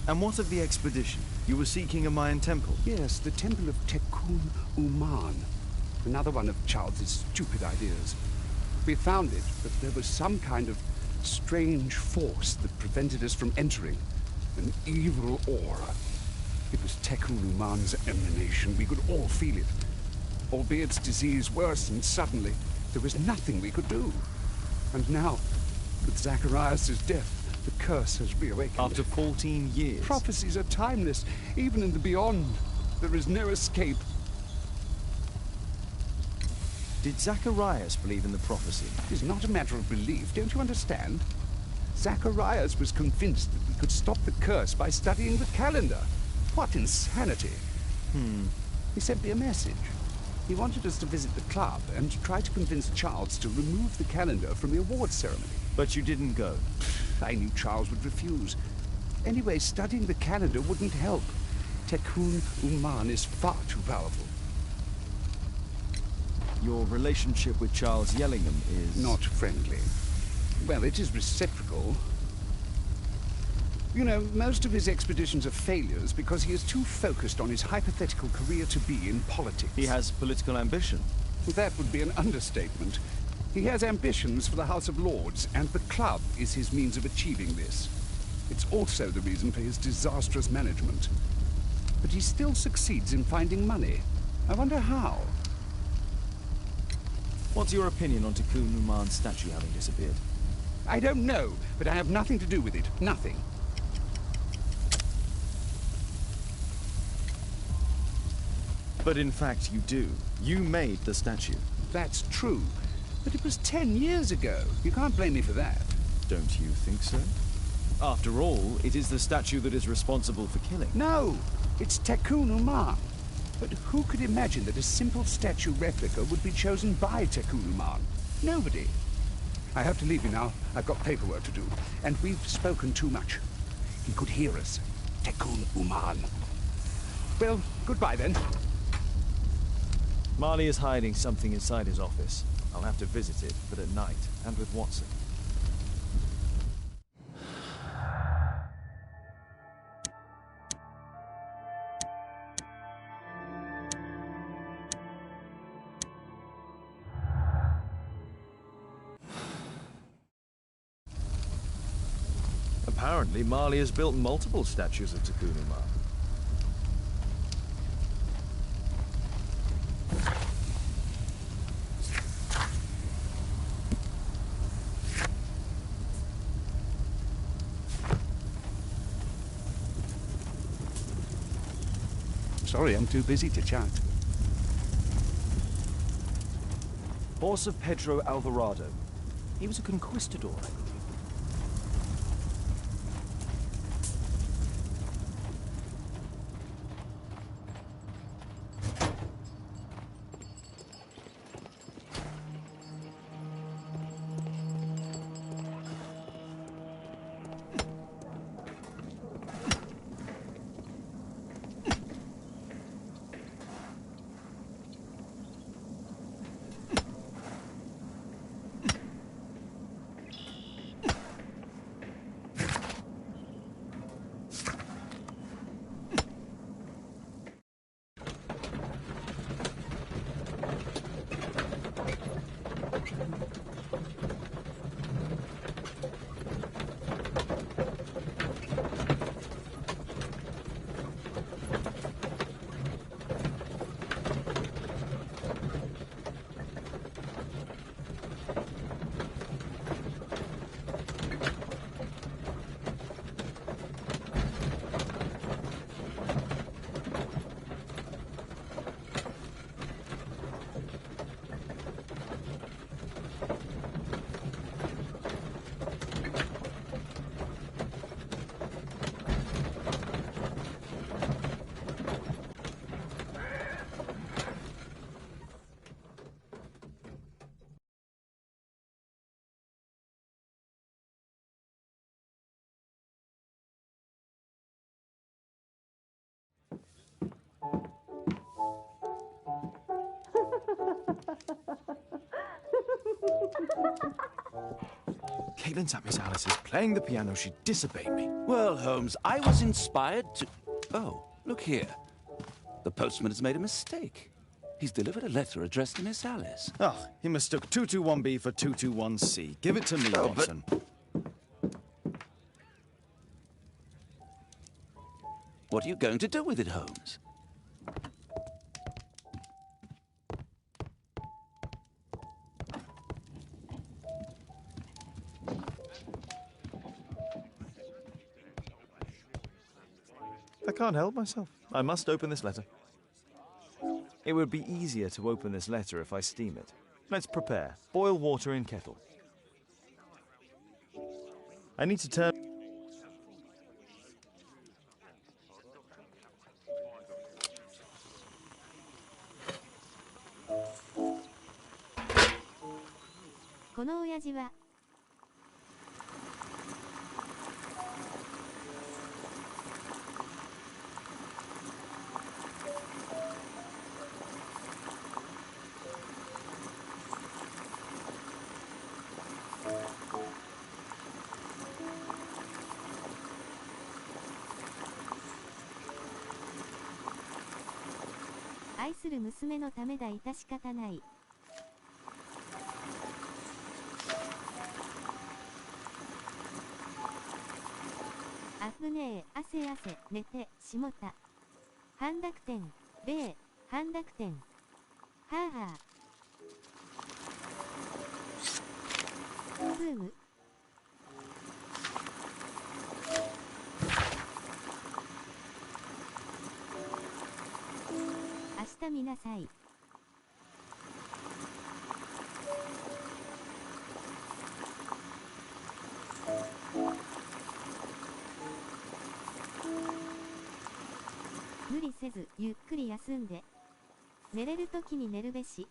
And what of the expedition? You were seeking a Mayan temple? Yes, the temple of Takun Umar. Another one of Charles's stupid ideas. We found it, but there was some kind of strange force that prevented us from entering. An evil aura. It was Takun Umar's emanation. We could all feel it. Albeit its disease worsened suddenly, there was nothing we could do. And now, with Zacharias' death, the curse has reawakened. After 14 years? Prophecies are timeless. Even in the beyond, there is no escape. Did Zacharias believe in the prophecy? It is not a matter of belief, don't you understand? Zacharias was convinced that we could stop the curse by studying the calendar. What insanity! He sent me a message. He wanted us to visit the club and try to convince Charles to remove the calendar from the awards ceremony. But you didn't go? I knew Charles would refuse. Anyway, studying the calendar wouldn't help. Takun Umar is far too powerful. Your relationship with Charles Yellingham is... Not friendly. Well, it is reciprocal. You know, most of his expeditions are failures because he is too focused on his hypothetical career to be in politics. He has political ambition. That would be an understatement. He has ambitions for the House of Lords, and the club is his means of achieving this. It's also the reason for his disastrous management. But he still succeeds in finding money. I wonder how. What's your opinion on Takun Uman's statue having disappeared? I don't know, but I have nothing to do with it. Nothing. But in fact you do. You made the statue. That's true. But it was 10 years ago. You can't blame me for that. Don't you think so? After all, it is the statue that is responsible for killing. No! It's Takun Uman. But who could imagine that a simple statue replica would be chosen by Takun Uman? Nobody. I have to leave you now. I've got paperwork to do. And we've spoken too much. He could hear us. Takun Uman. Well, goodbye then. Marley is hiding something inside his office. I'll have to visit it, but at night, and with Watson. Apparently, Marley has built multiple statues of Takun Uman. Sorry, I'm too busy to chat. Horse of Pedro Alvarado. He was a conquistador, I believe. Caitlin sat Miss Alice is playing the piano. She disobeyed me. Well, Holmes, I was inspired to... Oh, look here. The postman has made a mistake. He's delivered a letter addressed to Miss Alice. Oh, he mistook 221B for 221C. Give it to me, Watson. What are you going to do with it, Holmes? I can't help myself. I must open this letter. It would be easier to open this letter if I steam it. Let's prepare. Boil water in kettle. I need to turn...愛する娘のためだ致し方ない。あぶねえ、汗汗、寝て、しもた。半濁点、米、半濁点。はあはあ。ーム。明日見なさい。無理せずゆっくり休んで。寝れるときに寝るべし。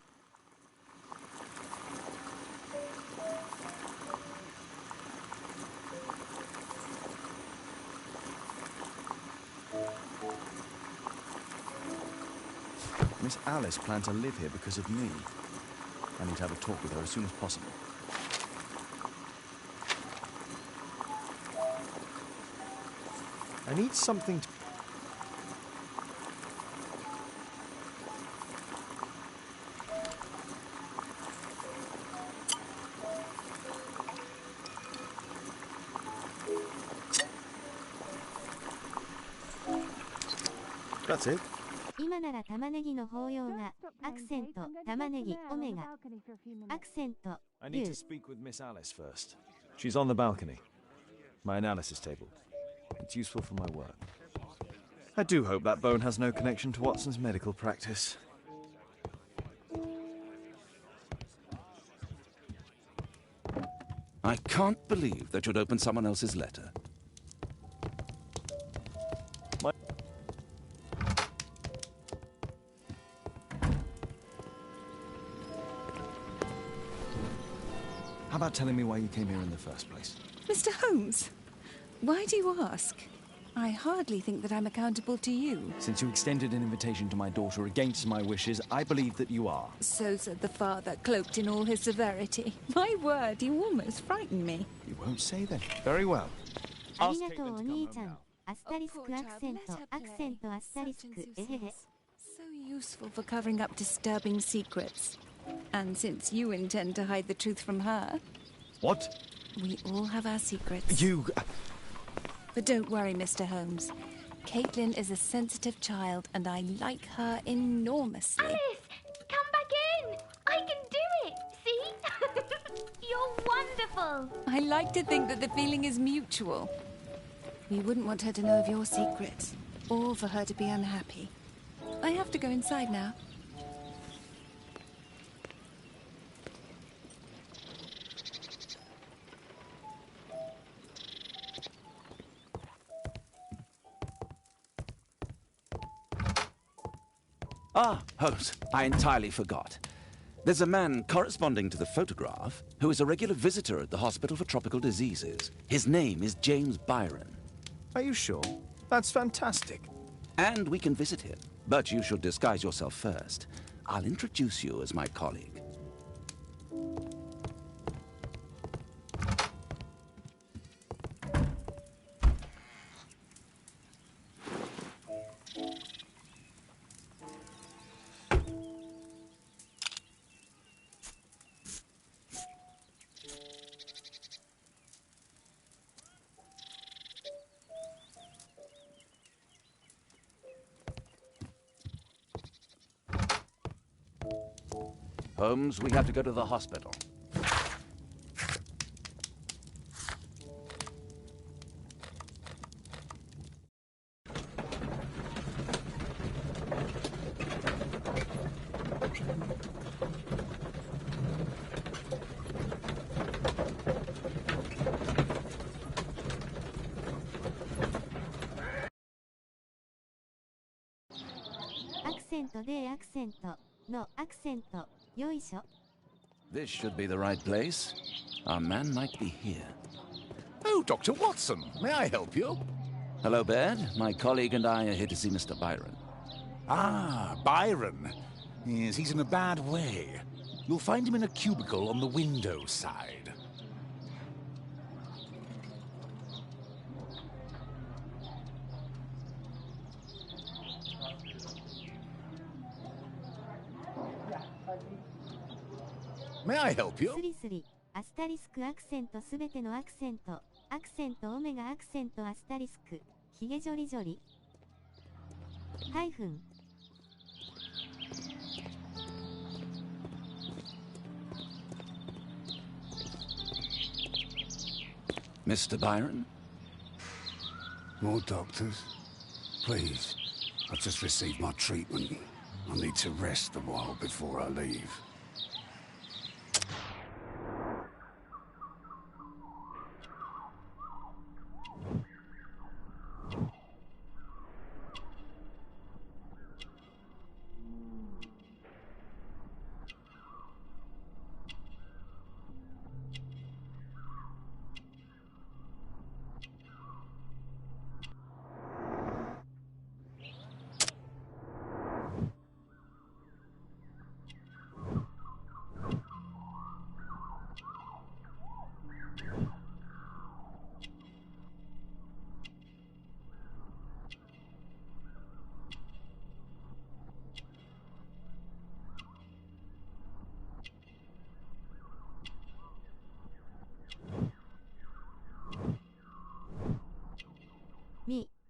Miss Alice planned to live here because of me. I need to have a talk with her as soon as possible. I need something to... That's it. 今なら玉ねぎの法要がアクセント玉ねぎオメガアクセント I need to speak with Miss Alice first. She's on the balcony. My analysis table. It's useful for my work. I do hope that bone has no connection to Watson's medical practice. I can't believe that you'd open someone else's letter. How about telling me why you came here in the first place? Mr. Holmes, why do you ask? I hardly think that I'm accountable to you. Since you extended an invitation to my daughter against my wishes, I believe that you are. So said the father, cloaked in all his severity. My word, you almost frightened me. You won't say that. Very well. ありがとうお兄ちゃん。アスタリスクアクセントアクセントアスタリスクえへへ。So useful for covering up disturbing secrets. And since you intend to hide the truth from her... What? We all have our secrets. You... But don't worry, Mr. Holmes. Caitlin is a sensitive child, and I like her enormously. Alice, come back in. I can do it. See? You're wonderful. I like to think that the feeling is mutual. We wouldn't want her to know of your secrets, or for her to be unhappy. I have to go inside now. Ah, Holmes, I entirely forgot. There's a man corresponding to the photograph who is a regular visitor at the Hospital for Tropical Diseases. His name is James Byron. Are you sure? That's fantastic. And we can visit him, but you should disguise yourself first. I'll introduce you as my colleague. Holmes, we have to go to the hospital. Accent de accent no accent. よいしょ。 This should be the right place. Our man might be here. Oh, Dr. Watson, may I help you? Hello, Baird. My colleague and I are here to see Mr. Byron. Ah, Byron. Yes, he's in a bad way. You'll find him in a cubicle on the window side. May I help you? スリスリ、アスタリスクアクセントすべてのアクセントオメガアクセントアスタリスク、ヒゲジョリジョリ。ハイフン。Mr. Byron? More doctors? Please. I've just received my treatment. I need to rest a while before I leave.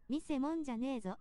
見せもんじゃねえぞ。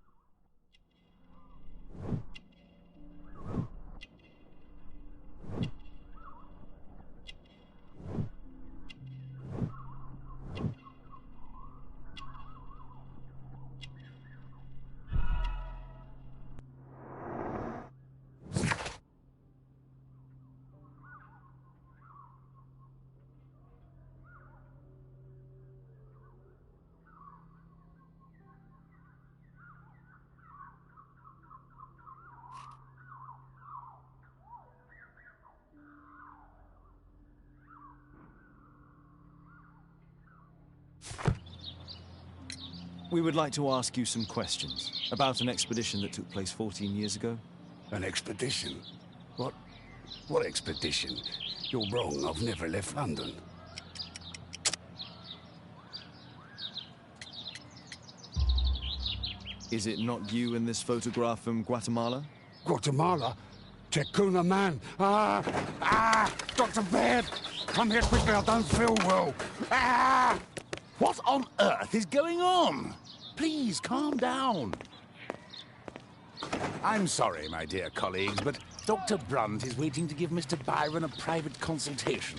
We would like to ask you some questions about an expedition that took place 14 years ago. An expedition? What expedition? You're wrong, I've never left London. Is it not you in this photograph from Guatemala? Guatemala? Tecuna man! Dr. Baird! Come here quickly, I don't feel well! What on earth is going on? Please, calm down. I'm sorry, my dear colleagues, but Dr. Brunt is waiting to give Mr. Byron a private consultation.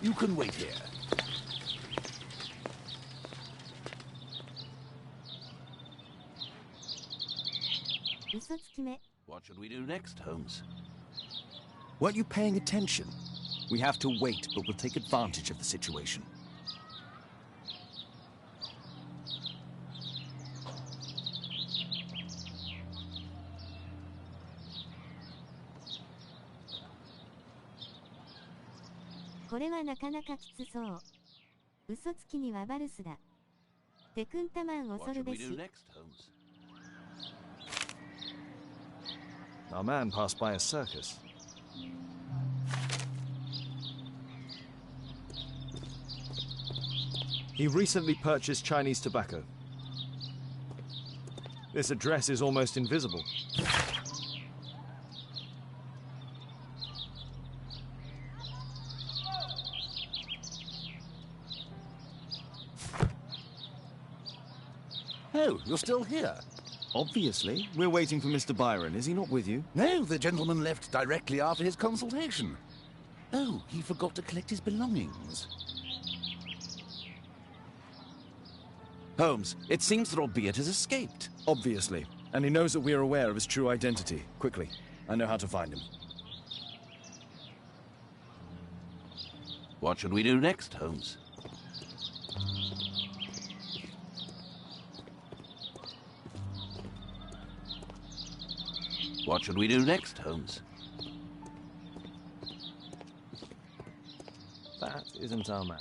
You can wait here. What should we do next, Holmes? Weren't you paying attention? We have to wait, but we'll take advantage of the situation.これはなかなかきつそう。嘘つきにはバルスだ。テクンタマン恐るべし。Our man passed by a circus. He recently purchased Chinese tobacco. This address is almost invisible. Oh, you're still here? Obviously. We're waiting for Mr. Byron. Is he not with you? No, the gentleman left directly after his consultation. Oh, he forgot to collect his belongings. Holmes, it seems that Albeit has escaped. Obviously. And he knows that we're aware of his true identity. Quickly. I know how to find him. What should we do next, Holmes? What should we do next, Holmes? That isn't our man.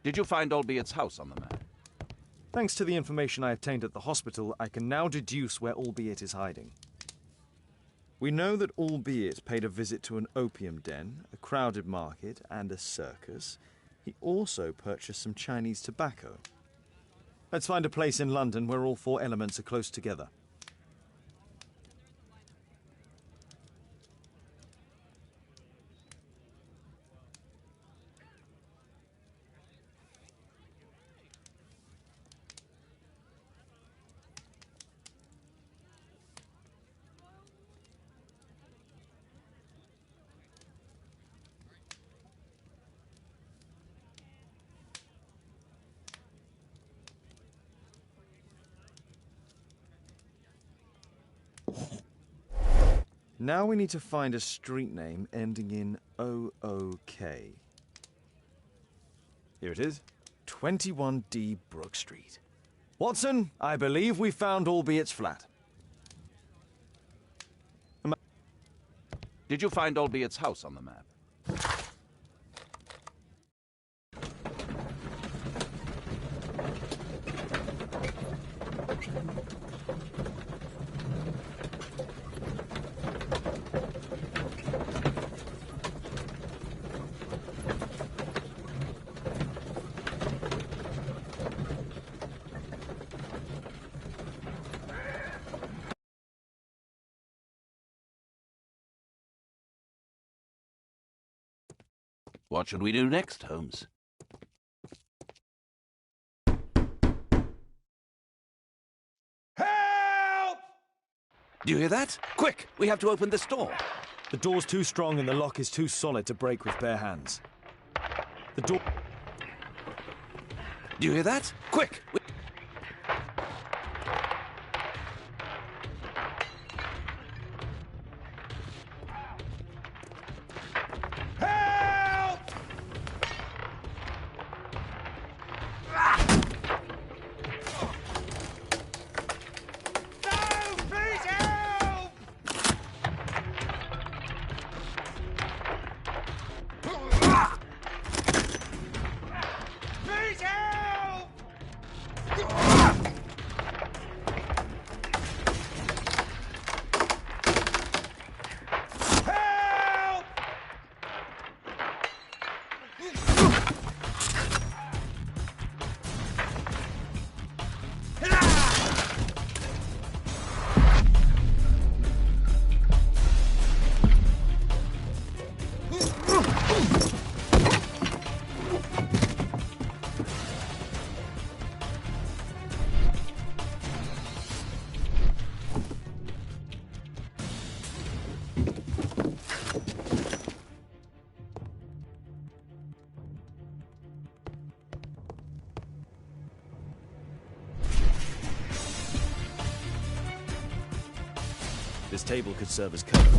Did you find Albiet's house on the map? Thanks to the information I obtained at the hospital, I can now deduce where Albiet is hiding. We know that Albiet paid a visit to an opium den, a crowded market, and a circus. He also purchased some Chinese tobacco. Let's find a place in London where all four elements are close together. Now we need to find a street name ending in OOK. Here it is. 21D Brook Street. Watson, I believe we found Albiet's flat. Did you find Albiet's house on the map? What should we do next, Holmes? Help! Do you hear that? Quick! We have to open this door. The door's too strong and the lock is too solid to break with bare hands. The door... Do you hear that? Quick! This table could serve as cover.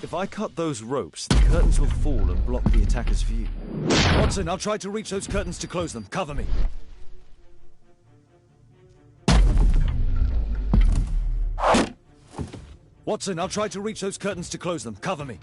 If I cut those ropes, the curtains will fall and block the attacker's view. Watson, I'll try to reach those curtains to close them. Cover me. Watson, I'll try to reach those curtains to close them. Cover me.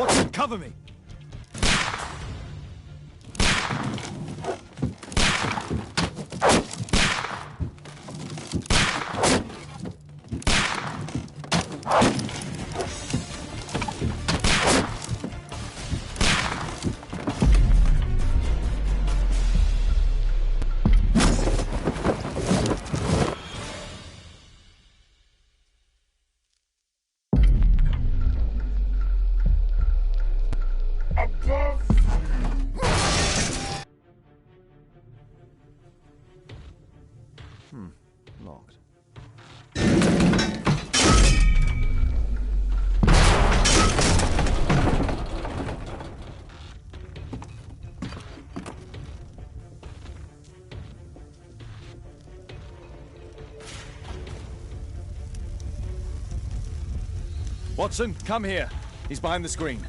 Watson, cover me! Watson, come here. He's behind the screen.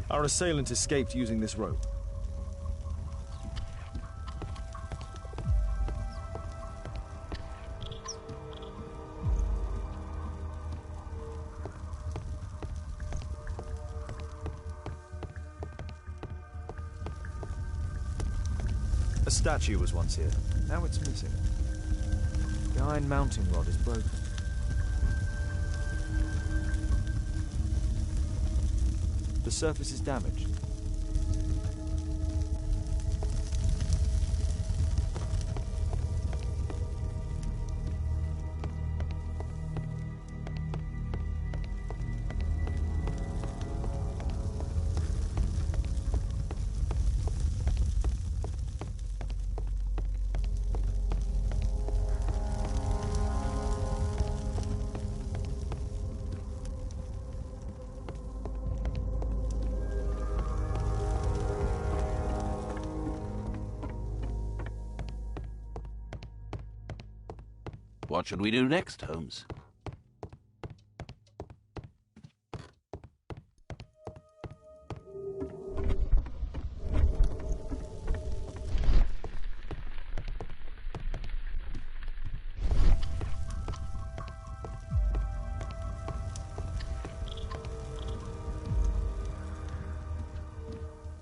Our assailant escaped using this rope. A statue was once here. Now it's missing. The iron mounting rod is broken. The surface is damaged. What should we do next, Holmes?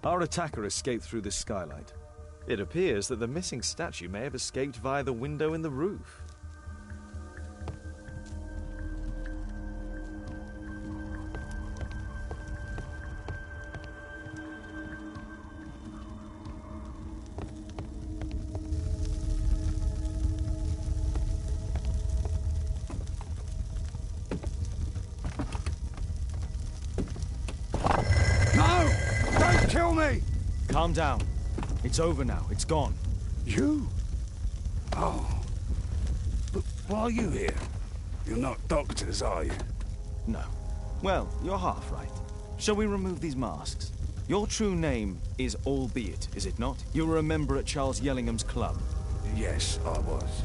Our attacker escaped through this skylight. It appears that the missing statue may have escaped via the window in the roof. No! Don't kill me! Calm down. It's over now. It's gone. You? Oh. But why are you here? You're not doctors, are you? No. Well, you're half right. Shall we remove these masks? Your true name is Albeit, is it not? You were a member at Charles Yellingham's club. Yes, I was.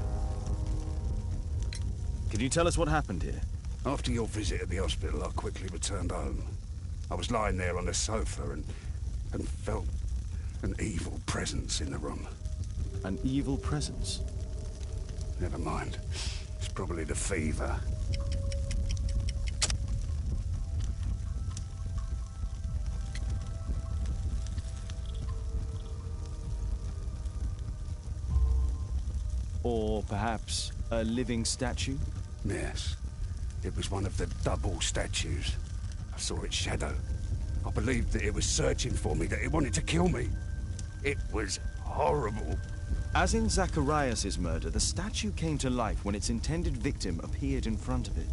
Can you tell us what happened here? After your visit at the hospital, I quickly returned home. I was lying there on the sofa and felt an evil presence in the room. An evil presence? Never mind. It's probably the fever. Or perhaps a living statue? Yes. It was one of the double statues. I saw its shadow. I believed that it was searching for me, that it wanted to kill me. It was horrible. As in Zacharias' murder, the statue came to life when its intended victim appeared in front of it.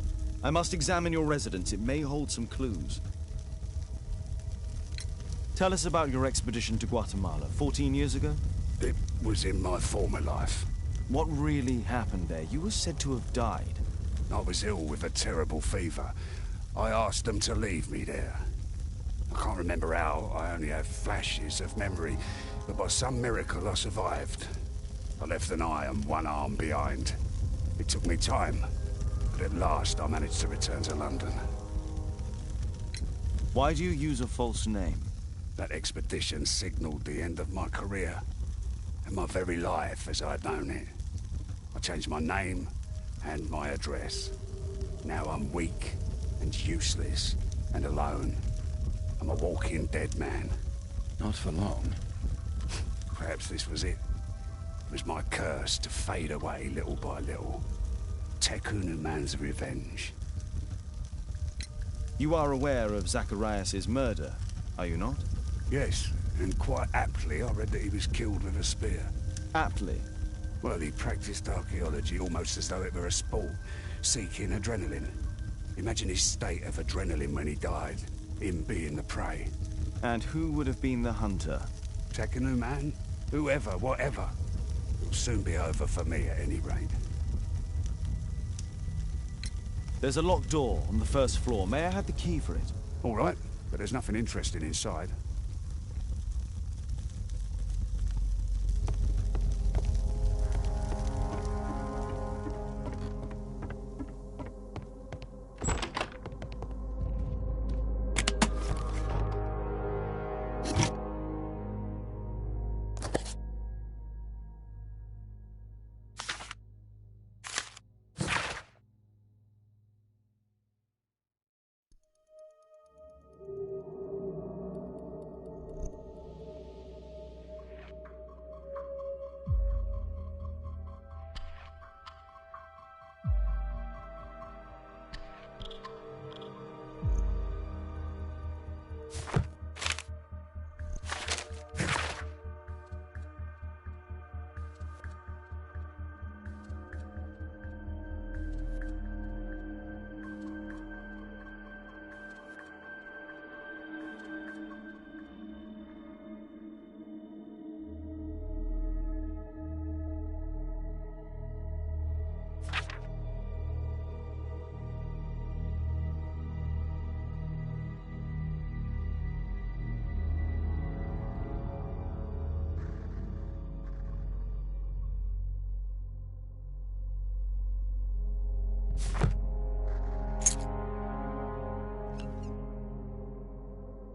I must examine your residence. It may hold some clues. Tell us about your expedition to Guatemala 14 years ago? It was in my former life. What really happened there? You were said to have died. I was ill with a terrible fever. I asked them to leave me there. I can't remember how. I only have flashes of memory. But by some miracle, I survived. I left an eye and one arm behind. It took me time. But at last, I managed to return to London. Why do you use a false name? That expedition signaled the end of my career. And my very life as I'd known it. I changed my name and my address. Now I'm weak and useless and alone. I'm a walking dead man. Not for long. Perhaps this was it. It was my curse to fade away little by little. Tekunu man's revenge. You are aware of Zacharias' murder, are you not? Yes, and quite aptly I read that he was killed with a spear. Aptly? Well, he practiced archaeology almost as though it were a sport, seeking adrenaline. Imagine his state of adrenaline when he died, him being the prey. And who would have been the hunter? Tekunu man? Whoever, whatever. It'll soon be over for me at any rate. There's a locked door on the first floor. May I have the key for it? All right, but there's nothing interesting inside.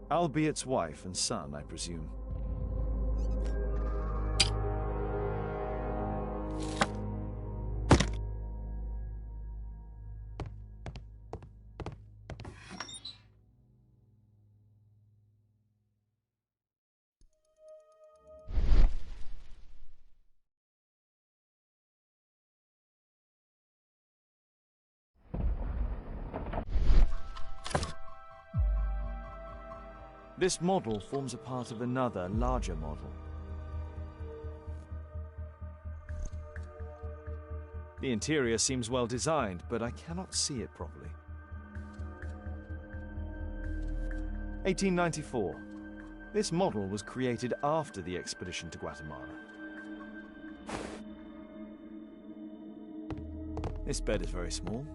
Albiet's wife and son, I presume. This model forms a part of another, larger model. The interior seems well designed, but I cannot see it properly. 1894. This model was created after the expedition to Guatemala. This bed is very small.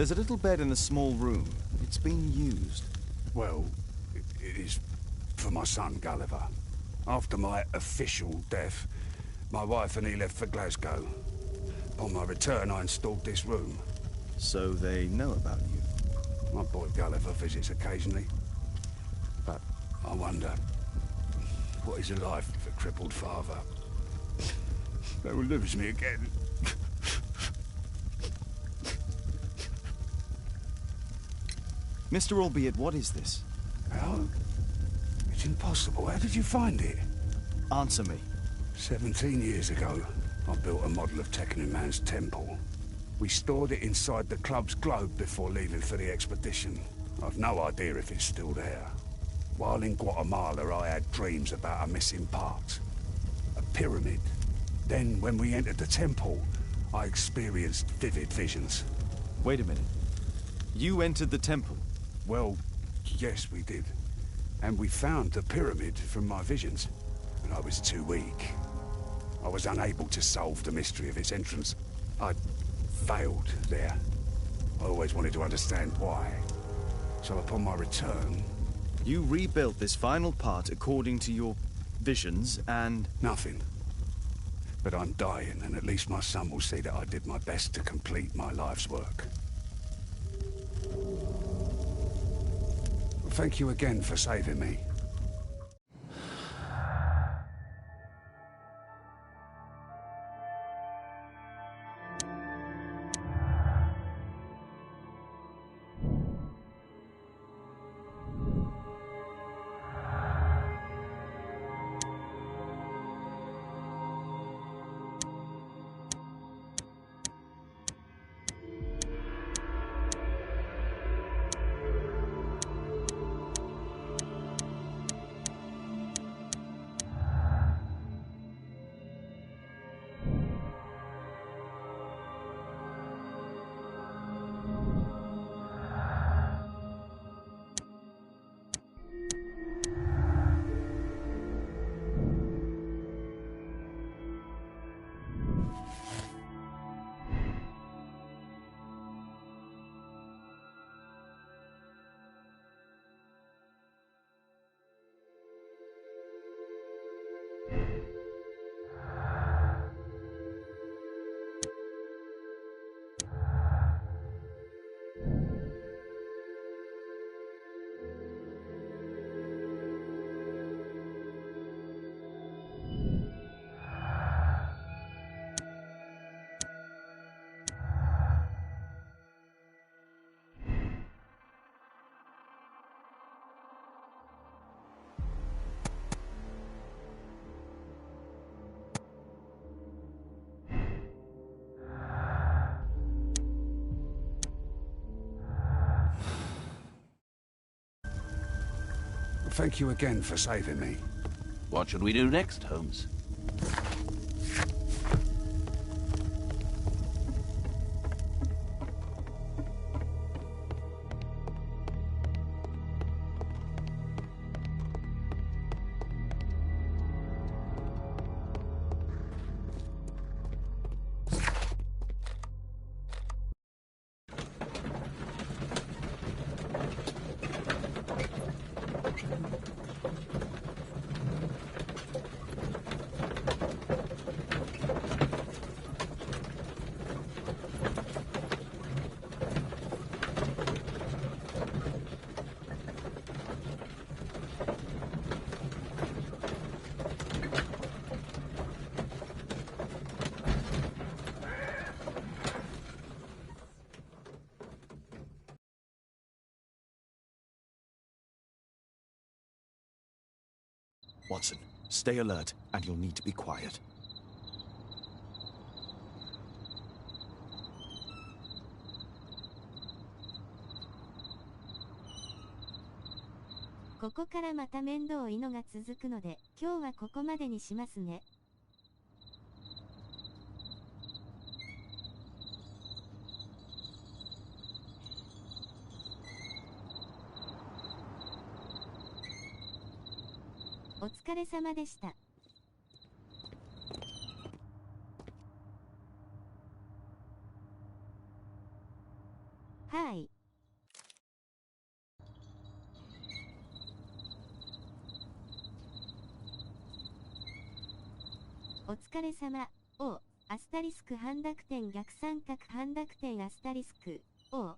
There's a little bed in the small room. It's been used. Well, it is for my son, Gulliver. After my official death, my wife and he left for Glasgow. Upon my return, I installed this room. So they know about you? My boy Gulliver visits occasionally. But I wonder, what is a life with a crippled father? They will lose me again. Mr. Albiet, what is this? How? It's impossible. How did you find it? Answer me. 17 years ago, I built a model of Tekkening Man's temple. We stored it inside the club's globe before leaving for the expedition. I've no idea if it's still there. While in Guatemala, I had dreams about a missing part. A pyramid. Then, when we entered the temple, I experienced vivid visions. Wait a minute. You entered the temple? Well, yes, we did. And we found the pyramid from my visions. But I was too weak. I was unable to solve the mystery of its entrance. I failed there. I always wanted to understand why. So upon my return... You rebuilt this final part according to your visions and... Nothing. But I'm dying, and at least my son will see that I did my best to complete my life's work. Thank you again for saving me. Thank you again for saving me. What should we do next, Holmes? Watson, stay alert, and you'll need to be quiet. ここからまた面倒いのが続くので、今日はここまでにしますね。お疲れ様でした。はい。お疲れ様。おう、アスタリスク半濁点逆三角半濁点アスタリスク。おう。